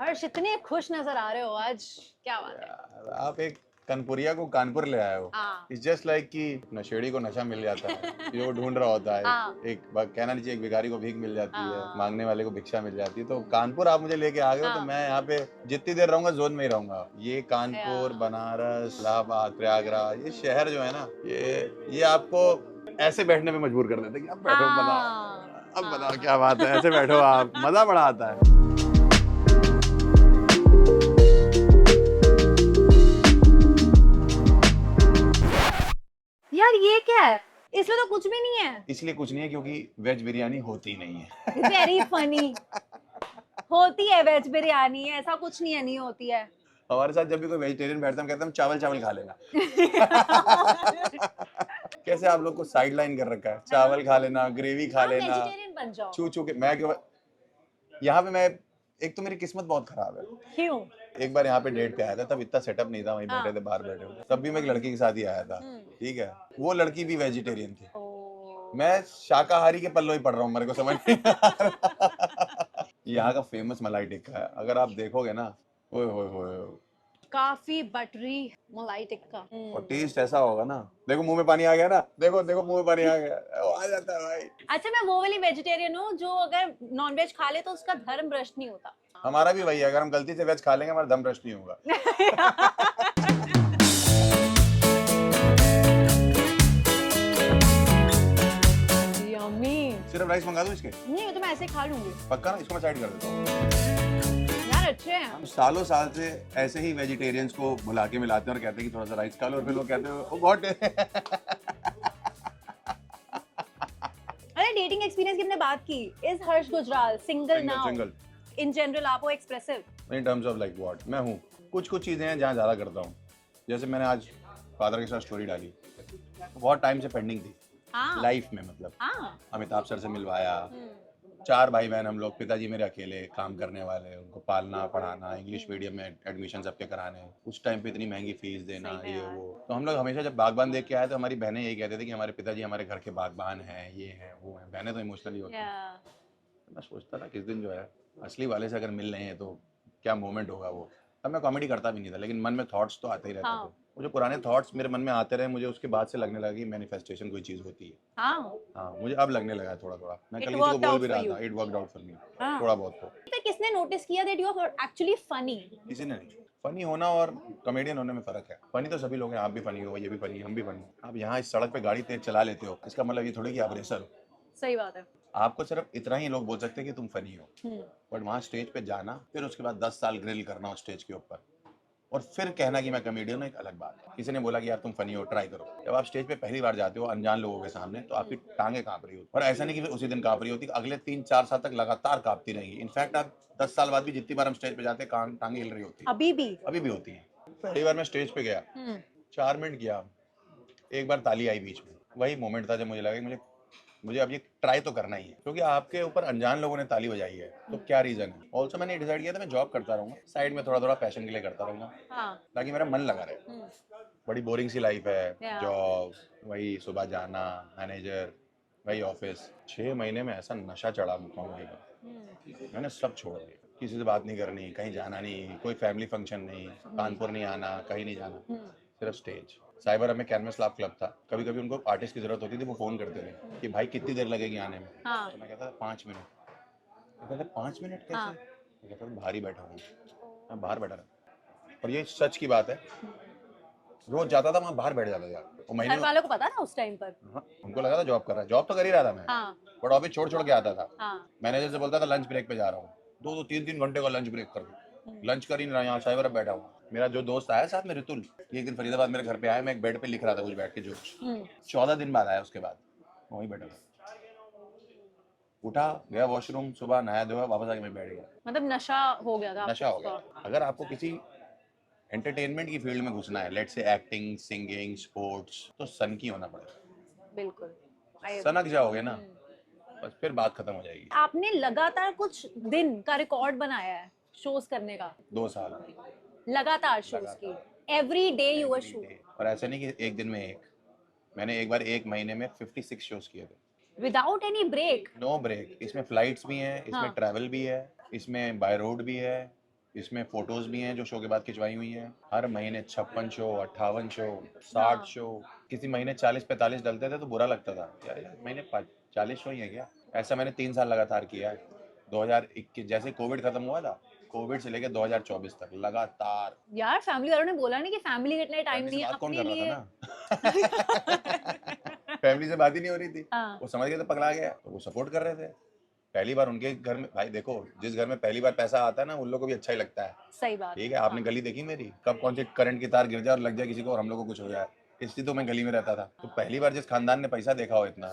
हर्ष इतने खुश नजर आ रहे हो आज, क्या बात है? यार, आप एक कानपुरिया को कानपुर ले आए हो। हाँ। इट्स जस्ट लाइक कि नशेड़ी को नशा मिल जाता है, जो वो ढूंढ रहा होता है। हाँ। कहना नहीं चाहिए, एक भिखारी को भीख मिल जाती है, हाँ। मांगने वाले को भिक्षा मिल जाती है। तो कानपुर आप मुझे लेके आ गए हो, तो हाँ। मैं यहाँ पे जितनी देर रहूंगा जोन में ही रहूंगा। ये कानपुर, यार। बनारस, इलाहाबाद, प्रयागराज, ये शहर जो है ना, ये आपको ऐसे बैठने पे मजबूर कर देते हैं कि अब बैठो, बताओ अब बताओ क्या बात है, ऐसे बैठो आप, मजा बड़ा आता है। यार ये क्या है, इसमें तो कुछ भी नहीं है। इसलिए कुछ नहीं है क्योंकि वेज बिरयानी होती नहीं है। Very funny. होती है वेज बिरयानी, ऐसा कुछ नहीं है नहीं होती है। हमारे साथ जब भी कोई वेजिटेरियन बैठता है, हम कहते हैं हम चावल चावल खा लेना। कैसे आप लोग को साइड लाइन कर रखा है, चावल खा लेना, ग्रेवी खा आप लेना, वेजिटेरियन बन जाओ। छू छू के। मैं क्यों यहाँ पे, मैं एक तो मेरी किस्मत बहुत खराब है। क्यों? एक बार यहाँ पे डेट पे आया था, तब इतना सेटअप नहीं था, वहीं हाँ। बैठे थे, बाहर बैठे हुए। तब भी मैं एक लड़की के साथ ही आया था, ठीक है, वो लड़की भी वेजिटेरियन थी। मैं शाकाहारी के पल्लों ही पड़ रहा हूँ, मेरे को समझ नहीं आ रहा। यहाँ का फेमस मलाई टिक्का है, अगर आप देखोगे ना, ओए होए होए, काफी बटरी मलाई टिक्का। और टेस्ट ऐसा होगा ना, देखो मुंह में पानी आ गया ना, देखो देखो मुंह में पानी आ गया, वो आ जाता है भाई। अच्छा, मैं वो वाली वेजिटेरियन हूँ जो अगर नॉनवेज खा ले तो उसका धर्म भ्रष्ट नहीं होता। हमारा भी वही है, अगर हम गलती से वेज खा लेंगे हमारा दम भ्रष्ट नहीं होगा। यम्मी। सिर्फ राइस मंगा दो इसके? नहीं, तो मैं ऐसे खा लूंगी पक्का ना, इसको मैं साइड कर देता हूँ। यार, अच्छे हैं। हम सालों साल से ऐसे ही वेजिटेरियंस को बुला के मिलाते हैं और कहते हैं कि थोड़ा सा राइस खा लो, और फिर लोग कहते हैं वो बहुत। अरे डेटिंग एक्सपीरियंस की हमने बात की। Is Harsh Gujral single now? Single. In general आप हो expressive? In terms of like what मैं हूँ, कुछ कुछ चीज़ें हैं जहाँ ज़्यादा करता हूँ। जैसे मैंने आज फादर के साथ स्टोरी डाली, बहुत टाइम से पेंडिंग थी हाँ लाइफ में, मतलब हाँ अमिताभ सर से मिलवाया, 4 भाई बहन हम लोग, पिताजी मेरे अकेले काम करने वाले, उनको पालना पढ़ाना, इंग्लिश मीडियम में एडमिशन सबके कराने, उस टाइम पे इतनी महंगी फीस देना, सही में ये यार। वो। तो हम लोग हमेशा जब बागबान देख के आए तो हमारी बहनें यही कहते थे कि हमारे पिताजी हमारे घर के बागबान हैं, ये हैं वो हैं। बहनें तो इमोशनली होती हैं। या मैं सोचता था किस दिन जो है असली वाले से अगर मिल रहे हैं तो क्या मोमेंट होगा वो। तब मैं कॉमेडी करता भी नहीं था, लेकिन मन में थॉट्स तो आते ही रहते हाँ। थे। वो जो पुराने थॉट्स मेरे मन में आते रहे, मुझे उसके बाद से लगने लगा कि मैनिफेस्टेशन कोई चीज़ होती है। हाँ, मुझे अब लगने लगा है थोड़ा थोड़ा। मैं It कल किसी को worked बोल out भी for रहा you. था, it worked out for me, हाँ। थोड़ा बहुत तो। फिर किसने नोटिस किया that you are actually funny? किसी ने नहीं। फनी होना और कॉमेडियन होने में फ़र्क है। फनी तो सभी लोग हैं, आप भी फनी हो, ये भी फनी, हम भी फनी। आप यहाँ इस सड़क पे गाड़ी तेज चला लेते हो, इसका मतलब ये थोड़ी कि आप रेसर हो। सही बात है। आपको सिर्फ इतना ही लोग बोल सकते हैं कि तुम फनी हो, बट वहाँ स्टेज पे जाना, फिर उसके बाद 10 साल ग्रिल करना उस स्टेज के ऊपर, और फिर कहना कि मैं कॉमेडियन हूँ, एक अलग बात है। किसी ने बोला कि यार तुम फनी हो, ट्राई करो। जब आप स्टेज पे पहली बार जाते हो अनजान लोगों के सामने, तो आपकी टांगे कांप रही होती, और ऐसा नहीं कि फिर उसी दिन कांप रही होती, अगले 3-4 साल तक लगातार कांपती रहेंगी। इनफैक्ट आप 10 साल बाद भी जितनी बार हम स्टेज पे जाते हैं, टांगे हिल रही होती है, अभी भी होती है। पहली बार मैं स्टेज पे गया, 4 मिनट किया, एक बार ताली आई बीच में, वही मोमेंट था जब मुझे लगा कि मुझे अब ये ट्राई तो करना ही है, क्योंकि आपके ऊपर अनजान लोगों ने ताली बजाई है, तो क्या रीजन है। ऑल्सो मैंने डिसाइड किया था मैं जॉब करता रहूंगा, साइड में थोड़ा थोड़ा पैशन के लिए करता रहूंगा, ताकि मेरा मन लगा रहे। बड़ी बोरिंग सी लाइफ है, जॉब, वही सुबह जाना, मैनेजर, वही ऑफिस। 6 महीने में ऐसा नशा चढ़ा कॉमेडी का, मैंने सब छोड़ दिया। किसी से बात नहीं करनी, कहीं जाना नहीं, कोई फैमिली फंक्शन नहीं, कानपुर नहीं आना, कहीं नहीं जाना, सिर्फ स्टेज। साइबर में कैनवस लैब क्लब था, कभी कभी उनको आर्टिस्ट की जरूरत होती थी, वो फोन करते थे कि भाई कितनी देर लगेगी आने में। तो मैं कहता था 5 मिनट। मैं कहता 5 मिनट कैसे? मैं कहता बाहर ही बैठा हूँ, मैं बाहर बैठा रहा। और ये सच की बात है, रोज जाता था वहाँ, बाहर बैठ जाता था। और महीने घर वालों को पता था उस टाइम पर? हाँ, उनको लगा था जॉब कर रहा है, जॉब तो कर ही रहा था मैं, बट ऑफिस छोड़ छोड़ के आता था। मैनेजर से बोलता था लंच ब्रेक पे जा रहा हूँ, 2-3 घंटे का लंच ब्रेक कर दूँ, लंच कर ही नहीं रहा, यहाँ साइबर बैठा हूँ। मेरा जो दोस्त आया साथ में, रितुल, एक दिन फरीदाबाद मेरे घर पे आया, मैं एक बेड पे लिख रहा था कुछ बैठ के जोक्स। 14 दिन बाद आया, उसके बाद वहीं बैठा था, उठा, गया वॉशरूम, सुबह नहाया धोया, वापस आके मैं बैठ गया। मतलब नशा हो गया था? नशा हो गया। अगर आपको किसी एंटरटेनमेंट की फील्ड में घुसना है, let's say acting, singing, sports, तो सन की होना पड़ेगा। बिल्कुल, सनक जाओगे ना, बस फिर बात खत्म हो जाएगी। आपने लगातार कुछ दिन का रिकॉर्ड बनाया है शोज करने का? 2 साल लगातार शोज की, every day you were shoot? और ऐसा नहीं कि एक दिन में एक, मैंने एक बार 1 महीने में 56 शोज किए थे, without any break? No break. इसमें फ्लाइट्स भी हैं, इसमें ट्रैवल भी है, इसमें बाय रोड भी है, इसमें फोटोज भी हैं जो शो के बाद खिंचवाई हुई हैं। हर महीने 56 शो, 58 शो, 60 शो, किसी महीने 40-45 डलते थे तो बुरा लगता था, यार महीने 40 शो ही है क्या। ऐसा मैंने 3 साल लगातार किया है। 2021 जैसे कोविड खत्म हुआ था, कोविड से लेकर 2024 तक लगातार। यार फैमिली वालों ने बोला नहीं कि फैमिली इतने टाइम नहीं है कौन अपने कर लिए? रहा था ना फैमिली से बात ही नहीं हो रही थी। वो समझ गए थे पकड़ा गया, तो वो सपोर्ट कर रहे थे। पहली बार उनके घर में, भाई देखो जिस घर में पहली बार पैसा आता है ना, उन लोगों को भी अच्छा ही लगता है। सही बात। ठीक है, आपने गली देखी मेरी, कब कौन सी करंट की तार गिर जाए और लग जाए किसी को और हम लोग को कुछ हो जाए, इसलिए तो मैं गली में रहता था। तो पहली बार जिस खानदान ने पैसा देखा हो इतना,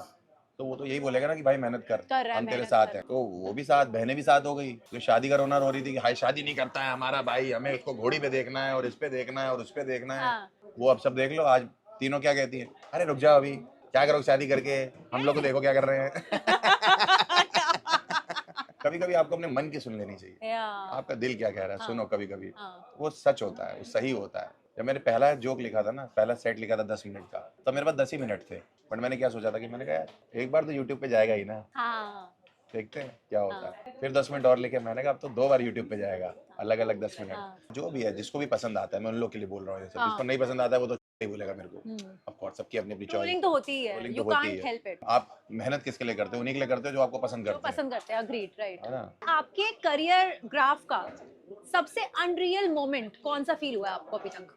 तो वो तो यही बोलेगा ना कि भाई मेहनत कर हम तेरे साथ हैं। तो वो भी साथ, बहनें भी साथ हो गई। तो शादी का रोना रो रही थी कि हाय शादी नहीं करता है हमारा भाई, हमें उसको घोड़ी पे देखना है और इस पे देखना है और उस पे देखना है। वो अब सब देख लो, आज तीनों क्या कहती है, अरे रुक जाओ अभी, क्या करोगे शादी करके, हम लोग को देखो क्या कर रहे हैं। कभी कभी आपको अपने मन की सुन लेनी चाहिए, आपका दिल क्या कह रहा है सुनो। कभी कभी वो सच होता है, वो सही होता है। जब मैंने पहला जोक लिखा था ना, पहला सेट लिखा था 10 मिनट का, तो मेरे पास 10 ही मिनट थे। बट मैंने क्या सोचा था कि मैंने कहा यार एक बार तो यूट्यूब पे जाएगा ही ना, देखते हैं क्या होता है। फिर 10 मिनट और लिखे, मैंने कहा अब तो 2 बार यूट्यूब पे जाएगा, अलग अलग 10 मिनट। जो भी है, जिसको भी पसंद आता है, मैं उन लोग के लिए बोल रहा हूँ। जिसको नहीं पसंद आता है वो तो नहीं बोलेगा मेरे को, ऑफ कोर्स सबकी अपनी अपनी चॉइस तो होती है, Trolling you तो होती can't है। help it। आप मेहनत किसके लिए करते हो? उन्हीं के लिए करते हो जो आपको पसंद करते हैं। Agreed, right. है ना? आपके करियर ग्राफ का सबसे अनरियल मोमेंट कौन सा फील हुआ है आपको अभी तक?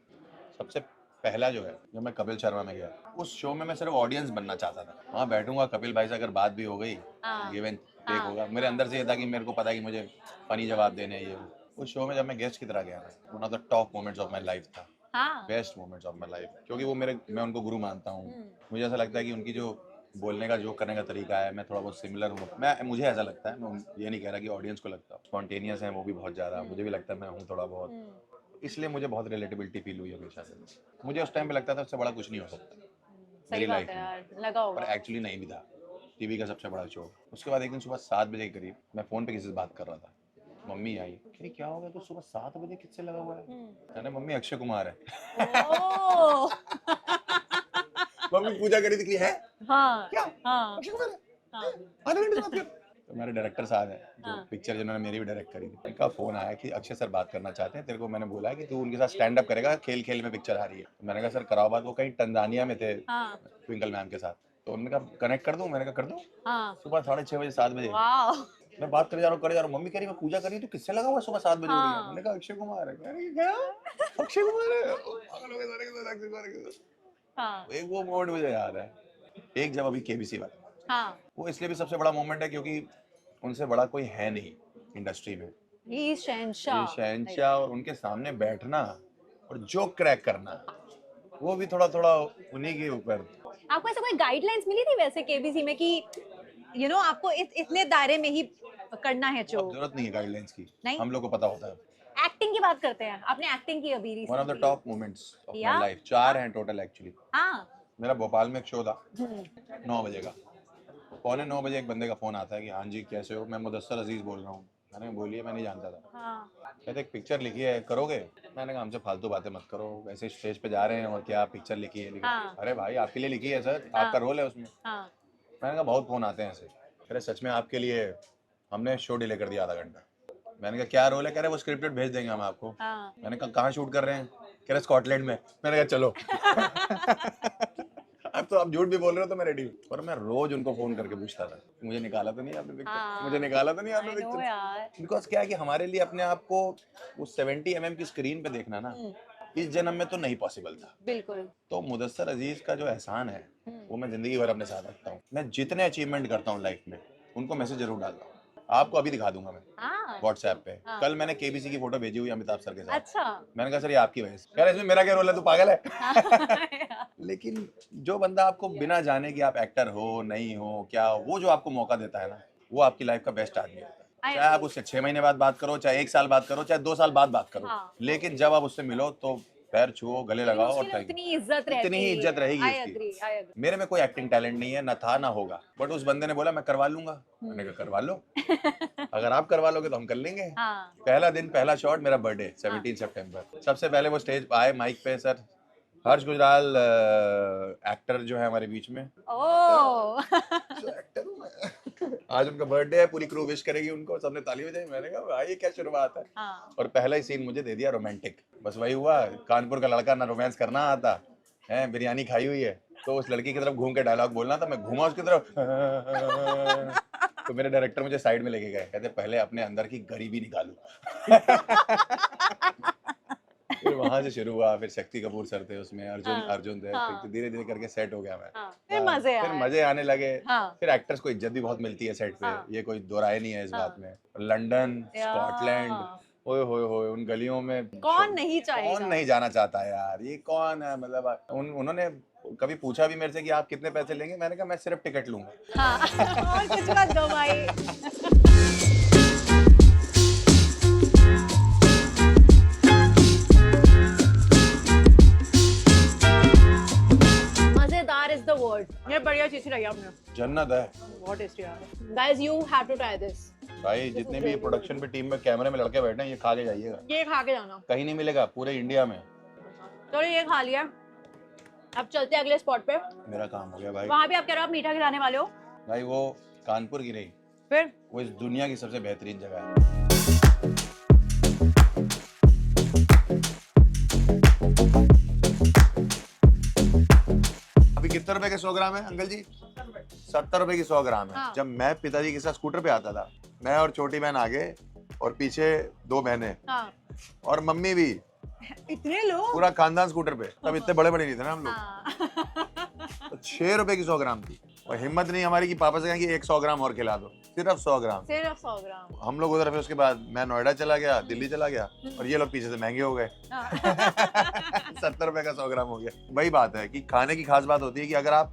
सबसे पहला जो है, जब मैं कपिल शर्मा में गया, उस शो में मैं सिर्फ ऑडियंस बनना चाहता था। वहाँ बैठूंगा, कपिल भाई से अगर बात भी हो गई, गिव एंड टेक होगा। मेरे अंदर से ये था कि मेरे को पता है कि मुझे फनी जवाब देने हैं। ये उस शो में जब मैं गेस्ट की तरह गया था, one of the top moments of my life था, best moments of my life. क्योंकि वो मैं उनको गुरु मानता हूँ। मुझे ऐसा लगता है कि उनकी जो बोलने का जो करने का तरीका है, मैं थोड़ा बहुत सिमिलर हूँ। मुझे ऐसा लगता है, मैं ये नहीं कह रहा कि ऑडियंस को लगता है। स्पॉन्टेनियस है वो भी बहुत ज़्यादा, मुझे भी लगता है मैं हूँ थोड़ा बहुत, इसलिए मुझे बहुत रिलेटेबिलिटी फील हुई हमेशा से। मुझे उस टाइम पे लगता था उससे बड़ा कुछ नहीं हो सकता सही मेरी बात लाइफ है में, यार, लगा पर होगा। एक्चुअली नहीं भी था। टीवी का सबसे बड़ा शो। उसके बाद एक दिन सुबह 7 बजे के करीब मैं फ़ोन पे किसी से बात कर रहा था, मम्मी आई, कि क्या हो गया तो सुबह 7 बजे किससे लगा हुआ है? मैंने मम्मी अक्षय कुमार है। ओह मम्मी पूजा करी थी है हाँ क्या हाँ अक्षय कुमार है? हाँ आधे घंटे से बात कर। तो मेरे डायरेक्टर साहब हैं जो हाँ। पिक्चर जिन्होंने मेरी भी डायरेक्ट करी थी, उनका फोन आया कि अक्षय सर बात करना चाहते हैं तेरे को। मैंने बोला कि तू उनके साथ स्टैंड अप करेगा, खेल खेल में पिक्चर आ रही है। तो मैंने कहा सर कराओ बात। वो कहीं तंजानिया में थे हाँ ट्विंकल मैम के साथ, तो उन्होंने कहा कनेक्ट कर दूं? मैंने कहा कर दो। हाँ सुबह 6:30 बजे 7 बजे वाह मैं बात करे जा रहा हूँ, मम्मी कह रही मैं पूजा कर रही हूँ, तो किससे लगा हुआ सुबह 7 बजे उठ गया? हाँ। मैंने कहा अक्षय कुमार है। कह रही क्या अक्षय कुमार है? पागल हो गए सारे के सारे, अक्षय कुमार के साथ। हाँ एक वो मोमेंट मुझे याद है, एक जब अभी केबीसी वाला, हाँ वो इसलिए भी सबसे बड़ा मोमेंट है क्योंकि उनसे बड़ा कोई है नहीं इंडस्ट्री में। ये शहंशाह ये शहंशाह, और उनके सामने बैठना और जोक क्रैक करना, वो भी थोड़ा थोड़ा उन्हीं के ऊपर। आपको ऐसा कोई गाइडलाइंस मिली थी वैसे केबीसी में कि आपको इतने दायरे में ही करना है अब जो जरूरत नहीं है गाइडलाइंस की, नहीं? हम लोग को पता होता है। एक्टिंग की बात करते हैं, आपने एक्टिंग की अभी one of the recently? Top moments of या? माय लाइफ, 4 हैं टोटल एक्चुअली। हाँ मेरा भोपाल में एक शो था 9 बजे का, 8:45 बजे एक बंदे का फोन आता है कि हाँ जी कैसे हो, मैं मुदस्सर अजीज बोल रहा हूँ। मैंने बोलिए, मैं नहीं जानता था। हाँ कहते एक पिक्चर लिखी है, करोगे? मैंने कहा हमसे फालतू बातें मत करो, वैसे स्टेज पे जा रहे हैं और क्या पिक्चर लिखी है? हाँ। अरे भाई आपके लिए लिखी है सर, हाँ। आपका रोल है उसमें। हाँ मैंने कहा बहुत फोन आते हैं ऐसे। कह रहे सच में आपके लिए हमने शो डिले कर दिया आधा घंटा। मैंने कहा क्या रोल है? कह रहे वो स्क्रिप्टेड भेज देंगे हम आपको। हाँ मैंने कहा कहाँ शूट कर रहे हैं? कह रहे स्कॉटलैंड में। मैंने कहा चलो। अब तो आप झूठ भी बोल रहे हो तो मैं रेडी हूँ। और मैं रोज उनको फोन करके पूछता था मुझे निकाला तो नहीं आपने पिक्चर, हाँ। मुझे निकाला तो नहीं आपने I know पिक्चर। यार। बिकॉज क्या है कि हमारे लिए अपने आप को वो 70 mm की स्क्रीन पे देखना ना, इस जन्म में तो नहीं पॉसिबल था। बिल्कुल तो मुदस्सर अजीज का जो एहसान है वो मैं जिंदगी भर अपने साथ रखता हूँ। मैं जितने अचीवमेंट करता हूँ लाइफ में उनको मैसेज जरूर डालता हूँ। आपको अभी दिखा दूंगा मैं हाँ व्हाट्सएप पे। हाँ। कल मैंने केबीसी की फोटो भेजी हुई अमिताभ सर के साथ। अच्छा मैंने कहा सर ये आपकी वजह से। कह रहे इसमें मेरा क्या रोल है, तू पागल है? लेकिन जो बंदा आपको बिना जाने कि आप एक्टर हो नहीं हो क्या हो, वो जो आपको मौका देता है ना, वो आपकी लाइफ का बेस्ट आदमी होता है। चाहे आप उससे 6 महीने बाद बात करो, चाहे 1 साल बात करो, चाहे 2 साल बाद बात करो, हाँ। लेकिन जब आप उससे मिलो तो पैर छुओ, गले लगाओ और थैंक उतनी इज्जत रहती इतनी ही इज्जत रहेगी I उसकी। agree, I agree. मेरे में कोई एक्टिंग टैलेंट नहीं है, ना था ना होगा, बट उस बंदे ने बोला मैं करवा लूंगा। मैंने कहा करवा लो। अगर आप करवा लोगे तो हम कर लेंगे। हाँ पहला दिन पहला शॉट मेरा बर्थडे 17 सितंबर। सबसे पहले वो स्टेज आए माइक पे, सर हर्ष गुजराल एक्टर जो है हमारे बीच में। ओह एक्टर हूं मैं। आज उनका बर्थडे है, पूरी क्रू विश करेगी उनको, सबने ताली बजाई। मैंने कहा भाई ये क्या शुरुआत है। हाँ और पहला ही सीन मुझे दे दिया रोमांटिक। बस वही हुआ, कानपुर का लड़का ना रोमांस करना आता है, बिरयानी खाई हुई है, तो उस लड़की की तरफ घूम के डायलॉग बोलना था। मैं घूमा उसकी तरफ, तो मेरे डायरेक्टर मुझे साइड में लेके गए, कहते पहले अपने अंदर की गरीबी निकालो। फिर वहां से शुरू हुआ, फिर शक्ति कपूर सर थे उसमें, अर्जुन थे, हाँ। फिर धीरे धीरे करके सेट हो गया मैं। हाँ फिर मजे फिर आए। मजे आने लगे। हाँ फिर एक्टर्स को इज्जत भी बहुत मिलती है सेट पे, हाँ। ये कोई दो राय नहीं है इस हाँ। बात में। लंदन, या। स्कॉटलैंड, ओए होए होए, उन गलियों में कौन नहीं चाहेगा? कौन नहीं जाना चाहता है यार। ये कौन है, मतलब उन्होंने कभी पूछा भी मेरे से कि आप कितने पैसे लेंगे? मैंने कहा मैं सिर्फ टिकट लूंगा। हाँ और कुछ मत दो भाई। मजेदार इज द वर्ड। ये बढ़िया चीज रही आपने, जन्नत है बहुत टेस्टी यार। Guys you have to try this. भाई। जितने भी प्रोडक्शन पे टीम में कैमरे में लड़के बैठे हैं, ये खा के जाइएगा। ये खा के जाना, कहीं नहीं मिलेगा पूरे इंडिया में। चलो ये खा लिया, अब चलते हैं अगले स्पॉट पे। मेरा काम हो गया भाई। वहाँ भी आप कह रहे हो आप मीठा खिलाने वाले हो? भाई वो कानपुर की नहीं, फिर वो इस दुनिया की सबसे बेहतरीन जगह है। अभी कितने रुपए के 100 ग्राम है अंकल जी? 70 रुपए की 100 ग्राम है। हाँ। जब मैं पिताजी के साथ स्कूटर पे आता था, मैं और छोटी बहन आगे और पीछे 2 बहनें हाँ और मम्मी भी, इतने लोग? पूरा खानदान स्कूटर पे। तब इतने बड़े बड़े नहीं थे ना हम लोग। हाँ। तो 6 रुपए की 100 ग्राम थी, और हिम्मत नहीं हमारी कि पापा से कहें कि 100 ग्राम और खिला दो। सिर्फ 100 ग्राम। सिर्फ 100 ग्राम। हम लोग उधर, फिर उसके बाद मैं नोएडा चला गया, दिल्ली चला गया, और ये लोग पीछे से महंगे हो गए। हाँ। 70 रुपए का 100 ग्राम हो गया। वही बात है कि खाने की खास बात होती है कि अगर आप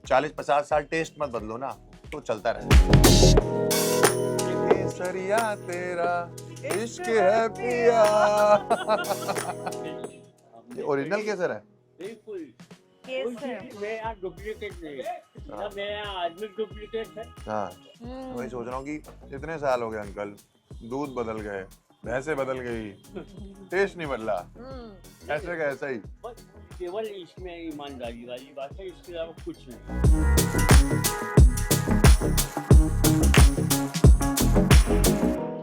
40-50 साल टेस्ट मत बदलो ना तो चलता रहेगा। केसरिया तेरा इश्क है पिया। ये ओरिजिनल केसर है। बिल्कुल केसर। मैं यहाँ डुप्लीकेट नहीं है, मेरे यहाँ आदमी डुप्लीकेट है। हाँ वही सोच रहा हूँ कि इतने साल हो गए अंकल, दूध बदल गए, भैंसे बदल गई, टेस्ट नहीं बदला, ऐसे का ऐसा ही। बस केवल इसमें ईमानदारी वाली बात है, इसके अलावा कुछ नहीं।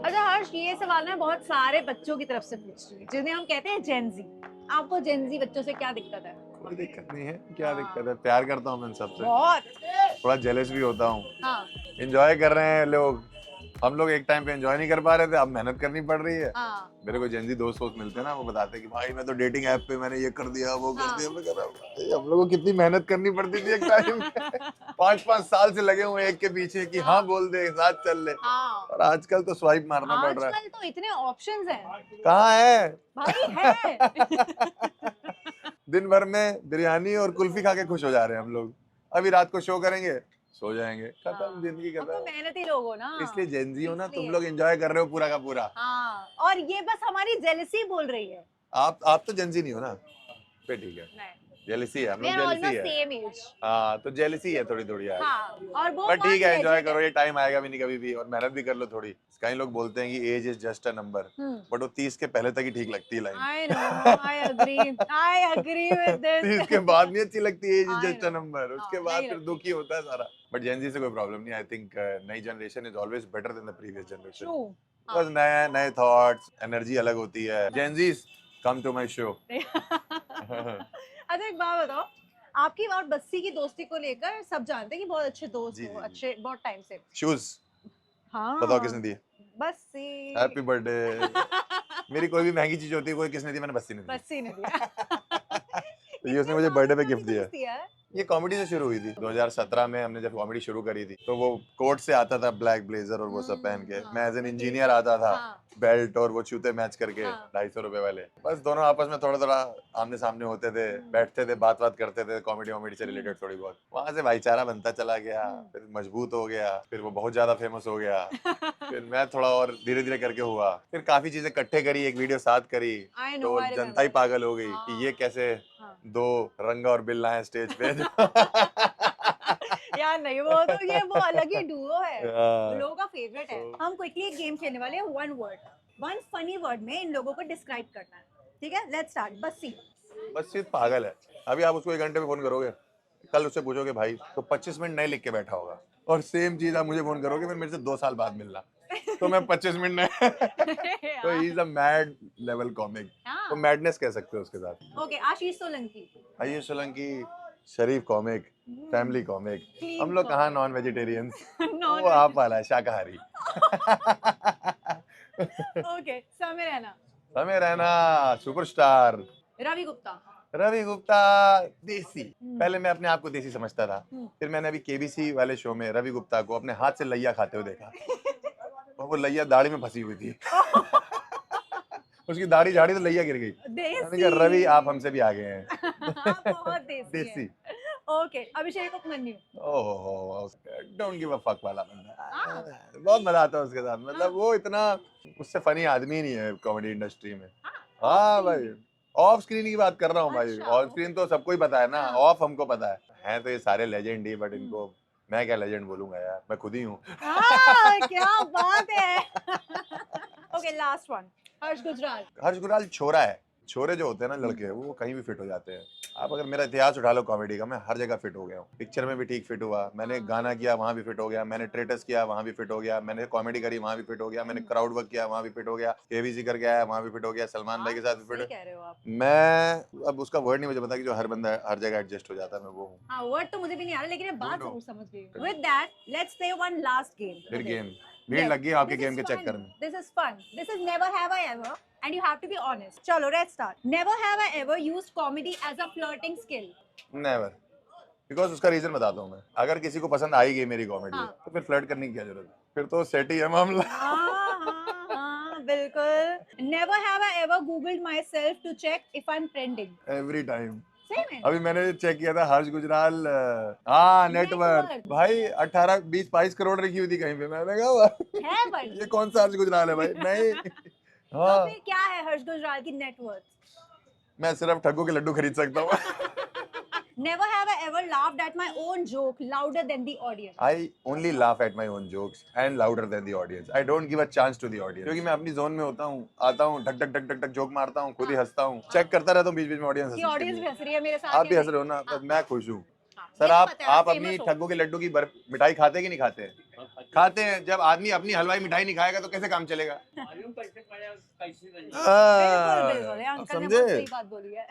अच्छा हर्ष, ये सवाल ना बहुत सारे बच्चों की तरफ से पूछ रही है जिन्हें हम कहते हैं जेनजी। आपको जेनजी बच्चों से क्या दिक्कत है? कोई दिक्कत नहीं है, क्या दिक्कत है, प्यार करता हूँ मैं सबसे, बहुत। थोड़ा जेलस भी होता हूँ। हाँ। एंजॉय कर रहे हैं लोग, हम लोग एक टाइम पे एंजॉय नहीं कर पा रहे थे, अब मेहनत करनी पड़ रही है। हाँ। मेरे को जेनजी दोस्त मिलते हैं ना, वो बताते हैं कि भाई मैं तो डेटिंग ऐप पे मैंने ये कर दिया, वो कर दिया, मैं कर रहा हूँ। हम लोगों को कितनी मेहनत करनी पड़ती थी एक टाइम पे। 5-5 साल से लगे हुए एक के पीछे कि हाँ बोल दे, साथ चल ले। और आजकल तो स्वाइप मारना पड़ रहा है। आजकल तो इतने ऑप्शंस हैं। कहाँ है भाई है। दिन भर में बिरयानी और कुल्फी खा के खुश हो जा रहे हैं हम लोग। अभी रात को शो करेंगे, सो जाएंगे, खत्म, जिंदगी अब तो खत्म। मेहनती लोग हो ना, इसलिए जेनजी हो ना, तुम इसलिए। लोग एंजॉय कर रहे हो पूरा का पूरा। हाँ, और ये बस हमारी जेलसी बोल रही है। आप तो जेनजी नहीं हो ना, फिर ठीक है। नहीं, जेलसी है, हम we लोग are जेलसी almost है। same age। हाँ तो जेलसी है थोड़ी थोड़ी यार। हाँ, और वो बट ठीक है, एंजॉय legit करो, ये टाइम आएगा भी नहीं कभी भी, और मेहनत भी कर लो थोड़ी। कई लोग बोलते हैं कि age is just a number, but वो 30 के पहले तक ही ठीक लगती है line. I know, I agree with this। 30 के बाद नहीं अच्छी लगती, age I is just a know। Number, उसके हाँ, बाद नहीं फिर लगती। दुखी होता है सारा। बट जेनजी से कोई प्रॉब्लम नहीं, आई थिंक नई generation is always better than the previous generation. True। बस नए नए थॉट्स, एनर्जी अलग होती है। Gen Zs come to my show. अच्छा एक बात बताओ, आपकी और बस्सी की दोस्ती को लेकर सब जानते हैं कि बहुत अच्छे दोस्त जी, हो, जी, जी। अच्छे बहुत टाइम से। शूज हाँ। बताओ किसने दिए? बस्सी। Happy birthday. मेरी कोई भी महंगी चीज होती है, कोई किसने दी, मैंने बस्सी ने दी। बस्सी ने दिया। तो ये उसने मुझे बर्थडे पे गिफ्ट दिया। दोस्ती है। ये कॉमेडी से शुरू हुई थी 2017 में, हमने जब कॉमेडी शुरू करी थी तो वो कोट से आता था, ब्लैक ब्लेजर और वो सब पहन के। हाँ, मैं एज एन इंजीनियर आता था, हाँ। बेल्ट और वो जूते मैच करके, हाँ। 250 रुपए वाले। बस दोनों आपस में थोड़ा थोड़ा आमने सामने होते थे, बैठते थे, बात करते थे, कॉमेडी वॉमेडी से रिलेटेड थोड़ी बहुत। वहां से भाईचारा बनता चला गया, फिर मजबूत हो गया, फिर वो बहुत ज्यादा फेमस हो गया। फिर मैं थोड़ा और धीरे धीरे करके हुआ, फिर काफी चीजें इकट्ठे करी, एक वीडियो साथ करी, I know, तो I remember। जनता ही पागल हो गई कि ये कैसे हाँ। दो रंगा और बिल्ला है स्टेज पे। यार नहीं, वो अलग ही डुओ है, हाँ। लोगों का फेवरेट है। हम क्विकली एक गेम खेलने वाले हैं, one word, one funny word में इन लोगों को डिस्क्राइब करना है। ठीक है, लेट्स स्टार्ट। बस्सी। बस सिर्फ पागल है। अभी आप उसको 1 घंटे में फोन करोगे, कल उससे पूछोगे भाई तो 25 मिनट नहीं लिख के बैठा होगा, और सेम चीज आप मुझे फोन करोगे फिर मेरे से 2 साल बाद मिलना, तो मैं 25 मिनट नहीं। तो he is a mad level comic, तो मैडनेस कह सकते हो उसके साथ। ओके, आशीष सोलंकी। आइए सोलंकी शरीफ कॉमिक, फैमिली कॉमिक। Clean हम लोग कहाँ comic। नॉन वेजिटेरियंस, Non- वो आप वाला है शाकाहारी। ओके, समय रहना। समय रहना सुपरस्टार। रवि गुप्ता। रवि गुप्ता देसी। पहले मैं अपने आप को देसी समझता था, फिर मैंने अभी केबीसी वाले शो में रवि गुप्ता को अपने हाथ से लैया खाते हुए देखा, और वो लैया दाढ़ी में फंसी हुई थी। उसकी दाढ़ी झाड़ी तो लैया गिर गई। मैंने कहा रवि आप हमसे भी आगे हैं। बहुत desi. Desi. Okay, Abhishek Upmanyu. Oh don't give a fuck वाला बंदा। बहुत मजा आता है उसके साथ, मतलब वो इतना उससे फनी आदमी नहीं है कॉमेडी इंडस्ट्री में। हाँ भाई, ऑफ स्क्रीन की बात कर रहा हूँ भाई, ऑफ स्क्रीन तो सबको ही पता है ना, ऑफ हमको पता है तो ये सारे लेजेंड ही, बट इनको मैं क्या लेजेंड बोलूंगा यार, मैं खुद ही हूँ। क्या बात है। ओके, लास्ट वन, हर्ष गुजराल। हर्ष गुजराल छोरा है। छोरे जो होते हैं ना लड़के, वो कहीं भी फिट हो जाते हैं। आप अगर मेरा इतिहास उठा लो कॉमेडी का, मैं हर जगह फिट हो गया हूँ। पिक्चर में भी ठीक फिट हुआ, मैंने गाना किया वहाँ भी फिट हो गया, मैंने ट्रेटस किया वहाँ भी फिट हो गया, मैंने कॉमेडी करी वहाँ भी फिट हो गया, मैंने क्राउड वर्क किया वहाँ भी फिट हो गया, केबीसी करके आया वहाँ भी फिट हो गया, सलमान भाई के साथ भी फिट हो कह रहे हो आप। मैं अब उसका वर्ड नहीं मुझे पता कि जो हर बंदा हर जगह एडजस्ट हो जाता है, मैं वो हूँ। हाँ, वर्ड तो मुझे भी नहीं आ रहा, लेकिन मैं बात Don't know। जरूर समझ गई। With that, let's play one last game। फिर गेम भीड़ लग गई आपके गेम के चक्कर में। This is fun. This is never have I ever, and you have to be honest. चलो, let's start. Never have I ever used comedy as a flirting skill. Never, because उसका reason बताता हूँ मैं। अगर किसी को पसंद आई गई मेरी कॉमेडी, हाँ। तो फिर फ्लर्ट करने की क्या जरूरत है, फिर तो सेट ही है मामला। हाँ, बिल्कुल। Never have I ever googled myself to check if I'm trending. Every time सही में? अभी मैंने चेक किया था हर्ष गुजराल हाँ नेटवर्क नेटवर्थ। भाई 18 20 22 करोड़ रखी हुई थी कहीं पे। मैंने कहा है बट ये कौन सा हर्ष गुजराल है भाई? नहीं तो हाँ फिर क्या है हर्ष गुजराल की नेटवर्थ? मैं सिर्फ ठग्गू के लड्डू खरीद सकता हूँ। Never have I ever laughed at my own joke louder than the audience. I only laugh at my own jokes and louder than the audience. I don't give a chance to the audience. क्योंकि मैं अपनी zone में होता हूँ, आता हूँ, ढक ढक ढक ढक ढक जोक मारता हूँ, खुद ही हंसता हूँ, चेक करता रहता हूँ बीच बीच में ऑडियंस कि ऑडियंस भी हंस रही है मेरे साथ। आप भी या हंस रहे हो ना, हाँ। मैं खुश हूँ। हाँ, सर मुझे पता है, आप famous अपनी हो। ठग्गू के लड्डू की मिठाई खाते कि नहीं खाते? खाते हैं। जब आदमी अपनी हलवाई मिठाई नहीं खाएगा तो कैसे काम चलेगा? बिल्कुल बिल्कुल, ये हाँ, अंकल ने समझे? बहुत सही बात बोली है।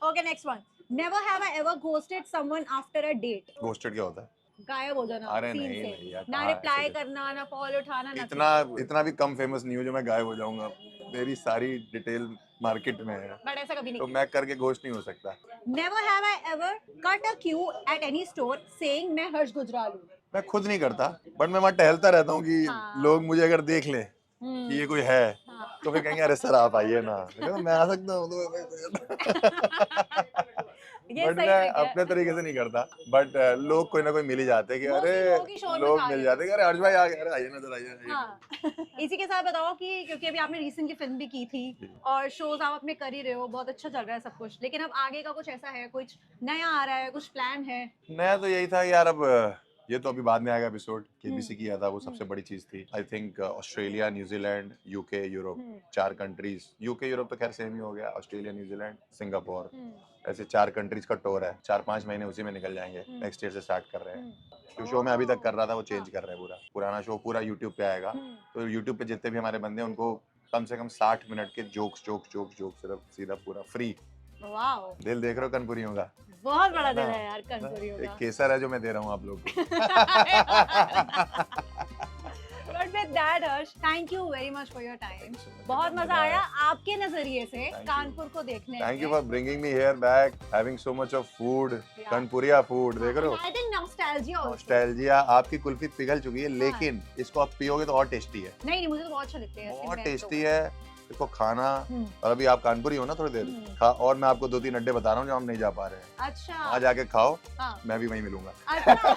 Okay next one. Never have I ever ghosted someone after a date. Ghosted क्या होता है? गायब हो जाना अरे सीन नहीं, से, नहीं यार, ना कहाँ रिप्लाई ऐसे करना, ना कॉल उठाना, ना इतना भी कम फेमस नहीं हूँ जो मैं गायब हो जाऊंगा। मेरी सारी डिटेल मार्केट में है, बट ऐसा कभी नहीं तो किया। मैं करके घोस्ट नहीं हो सकता। Never have I ever cut a Q at any store saying मैं हर्ष गुजराल हूँ। मैं खुद नहीं करता, बट मैं वहाँ टहलता रहता हूँ कि हाँ। लोग मुझे अगर देख लें कि ये कोई है हाँ। तो फिर कहेंगे अरे सर आप आइए ना। मैं कहता, मैं आ सकता हूँ ये बट सही मैं trick है। अपने तरीके से नहीं करता। बट लोग कोई ना कोई मिल ही जाते हैं कि Mostly अरे लोग ही शोर लोग मचा मिल रहे जाते हैं कि अरे हर्ष भाई आ गए, अरे आइए ना, जरा आइए। हाँ। इसी के साथ बताओ कि क्योंकि अभी आपने रिसेंटली फिल्म भी की थी और शोज आप अपने कर ही रहे हो, बहुत अच्छा चल रहा है सब कुछ, लेकिन अब आगे का कुछ ऐसा है, कुछ नया आ रहा है, कुछ प्लान है? नया तो यही था कि यार अब ये तो अभी बाद में आएगा एपिसोड। केबीसी किया था, वो सबसे बड़ी चीज थी। I think Australia, New Zealand, UK, Europe, 4 countries. UK Europe तो खैर सेम ही हो गया, ऑस्ट्रेलिया, न्यूजीलैंड, सिंगापुर, ऐसे 4 कंट्रीज का टूर है। 4-5 महीने उसी में निकल जाएंगे। नेक्स्ट ईयर से स्टार्ट कर रहे हैं। जो शो मैं अभी तक कर रहा था वो चेंज कर रहे हैं पूरा। पुराना शो पूरा यूट्यूब पे आएगा। तो यूट्यूब पे जितने भी हमारे बंदे हैं उनको कम से कम 60 मिनट के जोक्स सिर्फ सीधा पूरा फ्री। वाओ, दिल देख रहे हो कनपुरियों का? बहुत बड़ा दिल है यार कनपुरियों एक का। केसर है जो मैं दे रहा हूँ आप लोग को। But with that, Harsh, thank you very much for your time. बहुत मजा आया आपके नजरिए से you. कानपुर को देखने Thank you में। for bringing me here back, having so much of food, Yeah. Kanpuria food, देख रहे हो? I think nostalgia also. Nostalgia, आपकी कुल्फी पिघल चुकी है, लेकिन इसको आप पियोगे तो और टेस्टी है। नहीं नहीं, मुझे तो बहुत अच्छा लगता है। बहुत सिंपल टेस्टी है, इसको खाना। हम्म। और अभी आप कानपुरी हो ना थोड़ी देर, और मैं आपको 2-3 अड्डे बता रहा हूँ जो हम नहीं जा पा रहे हैं। अच्छा। वहाँ जाके खाओ, हाँ। मैं भी वहीं मिलूंगा। अच्छा।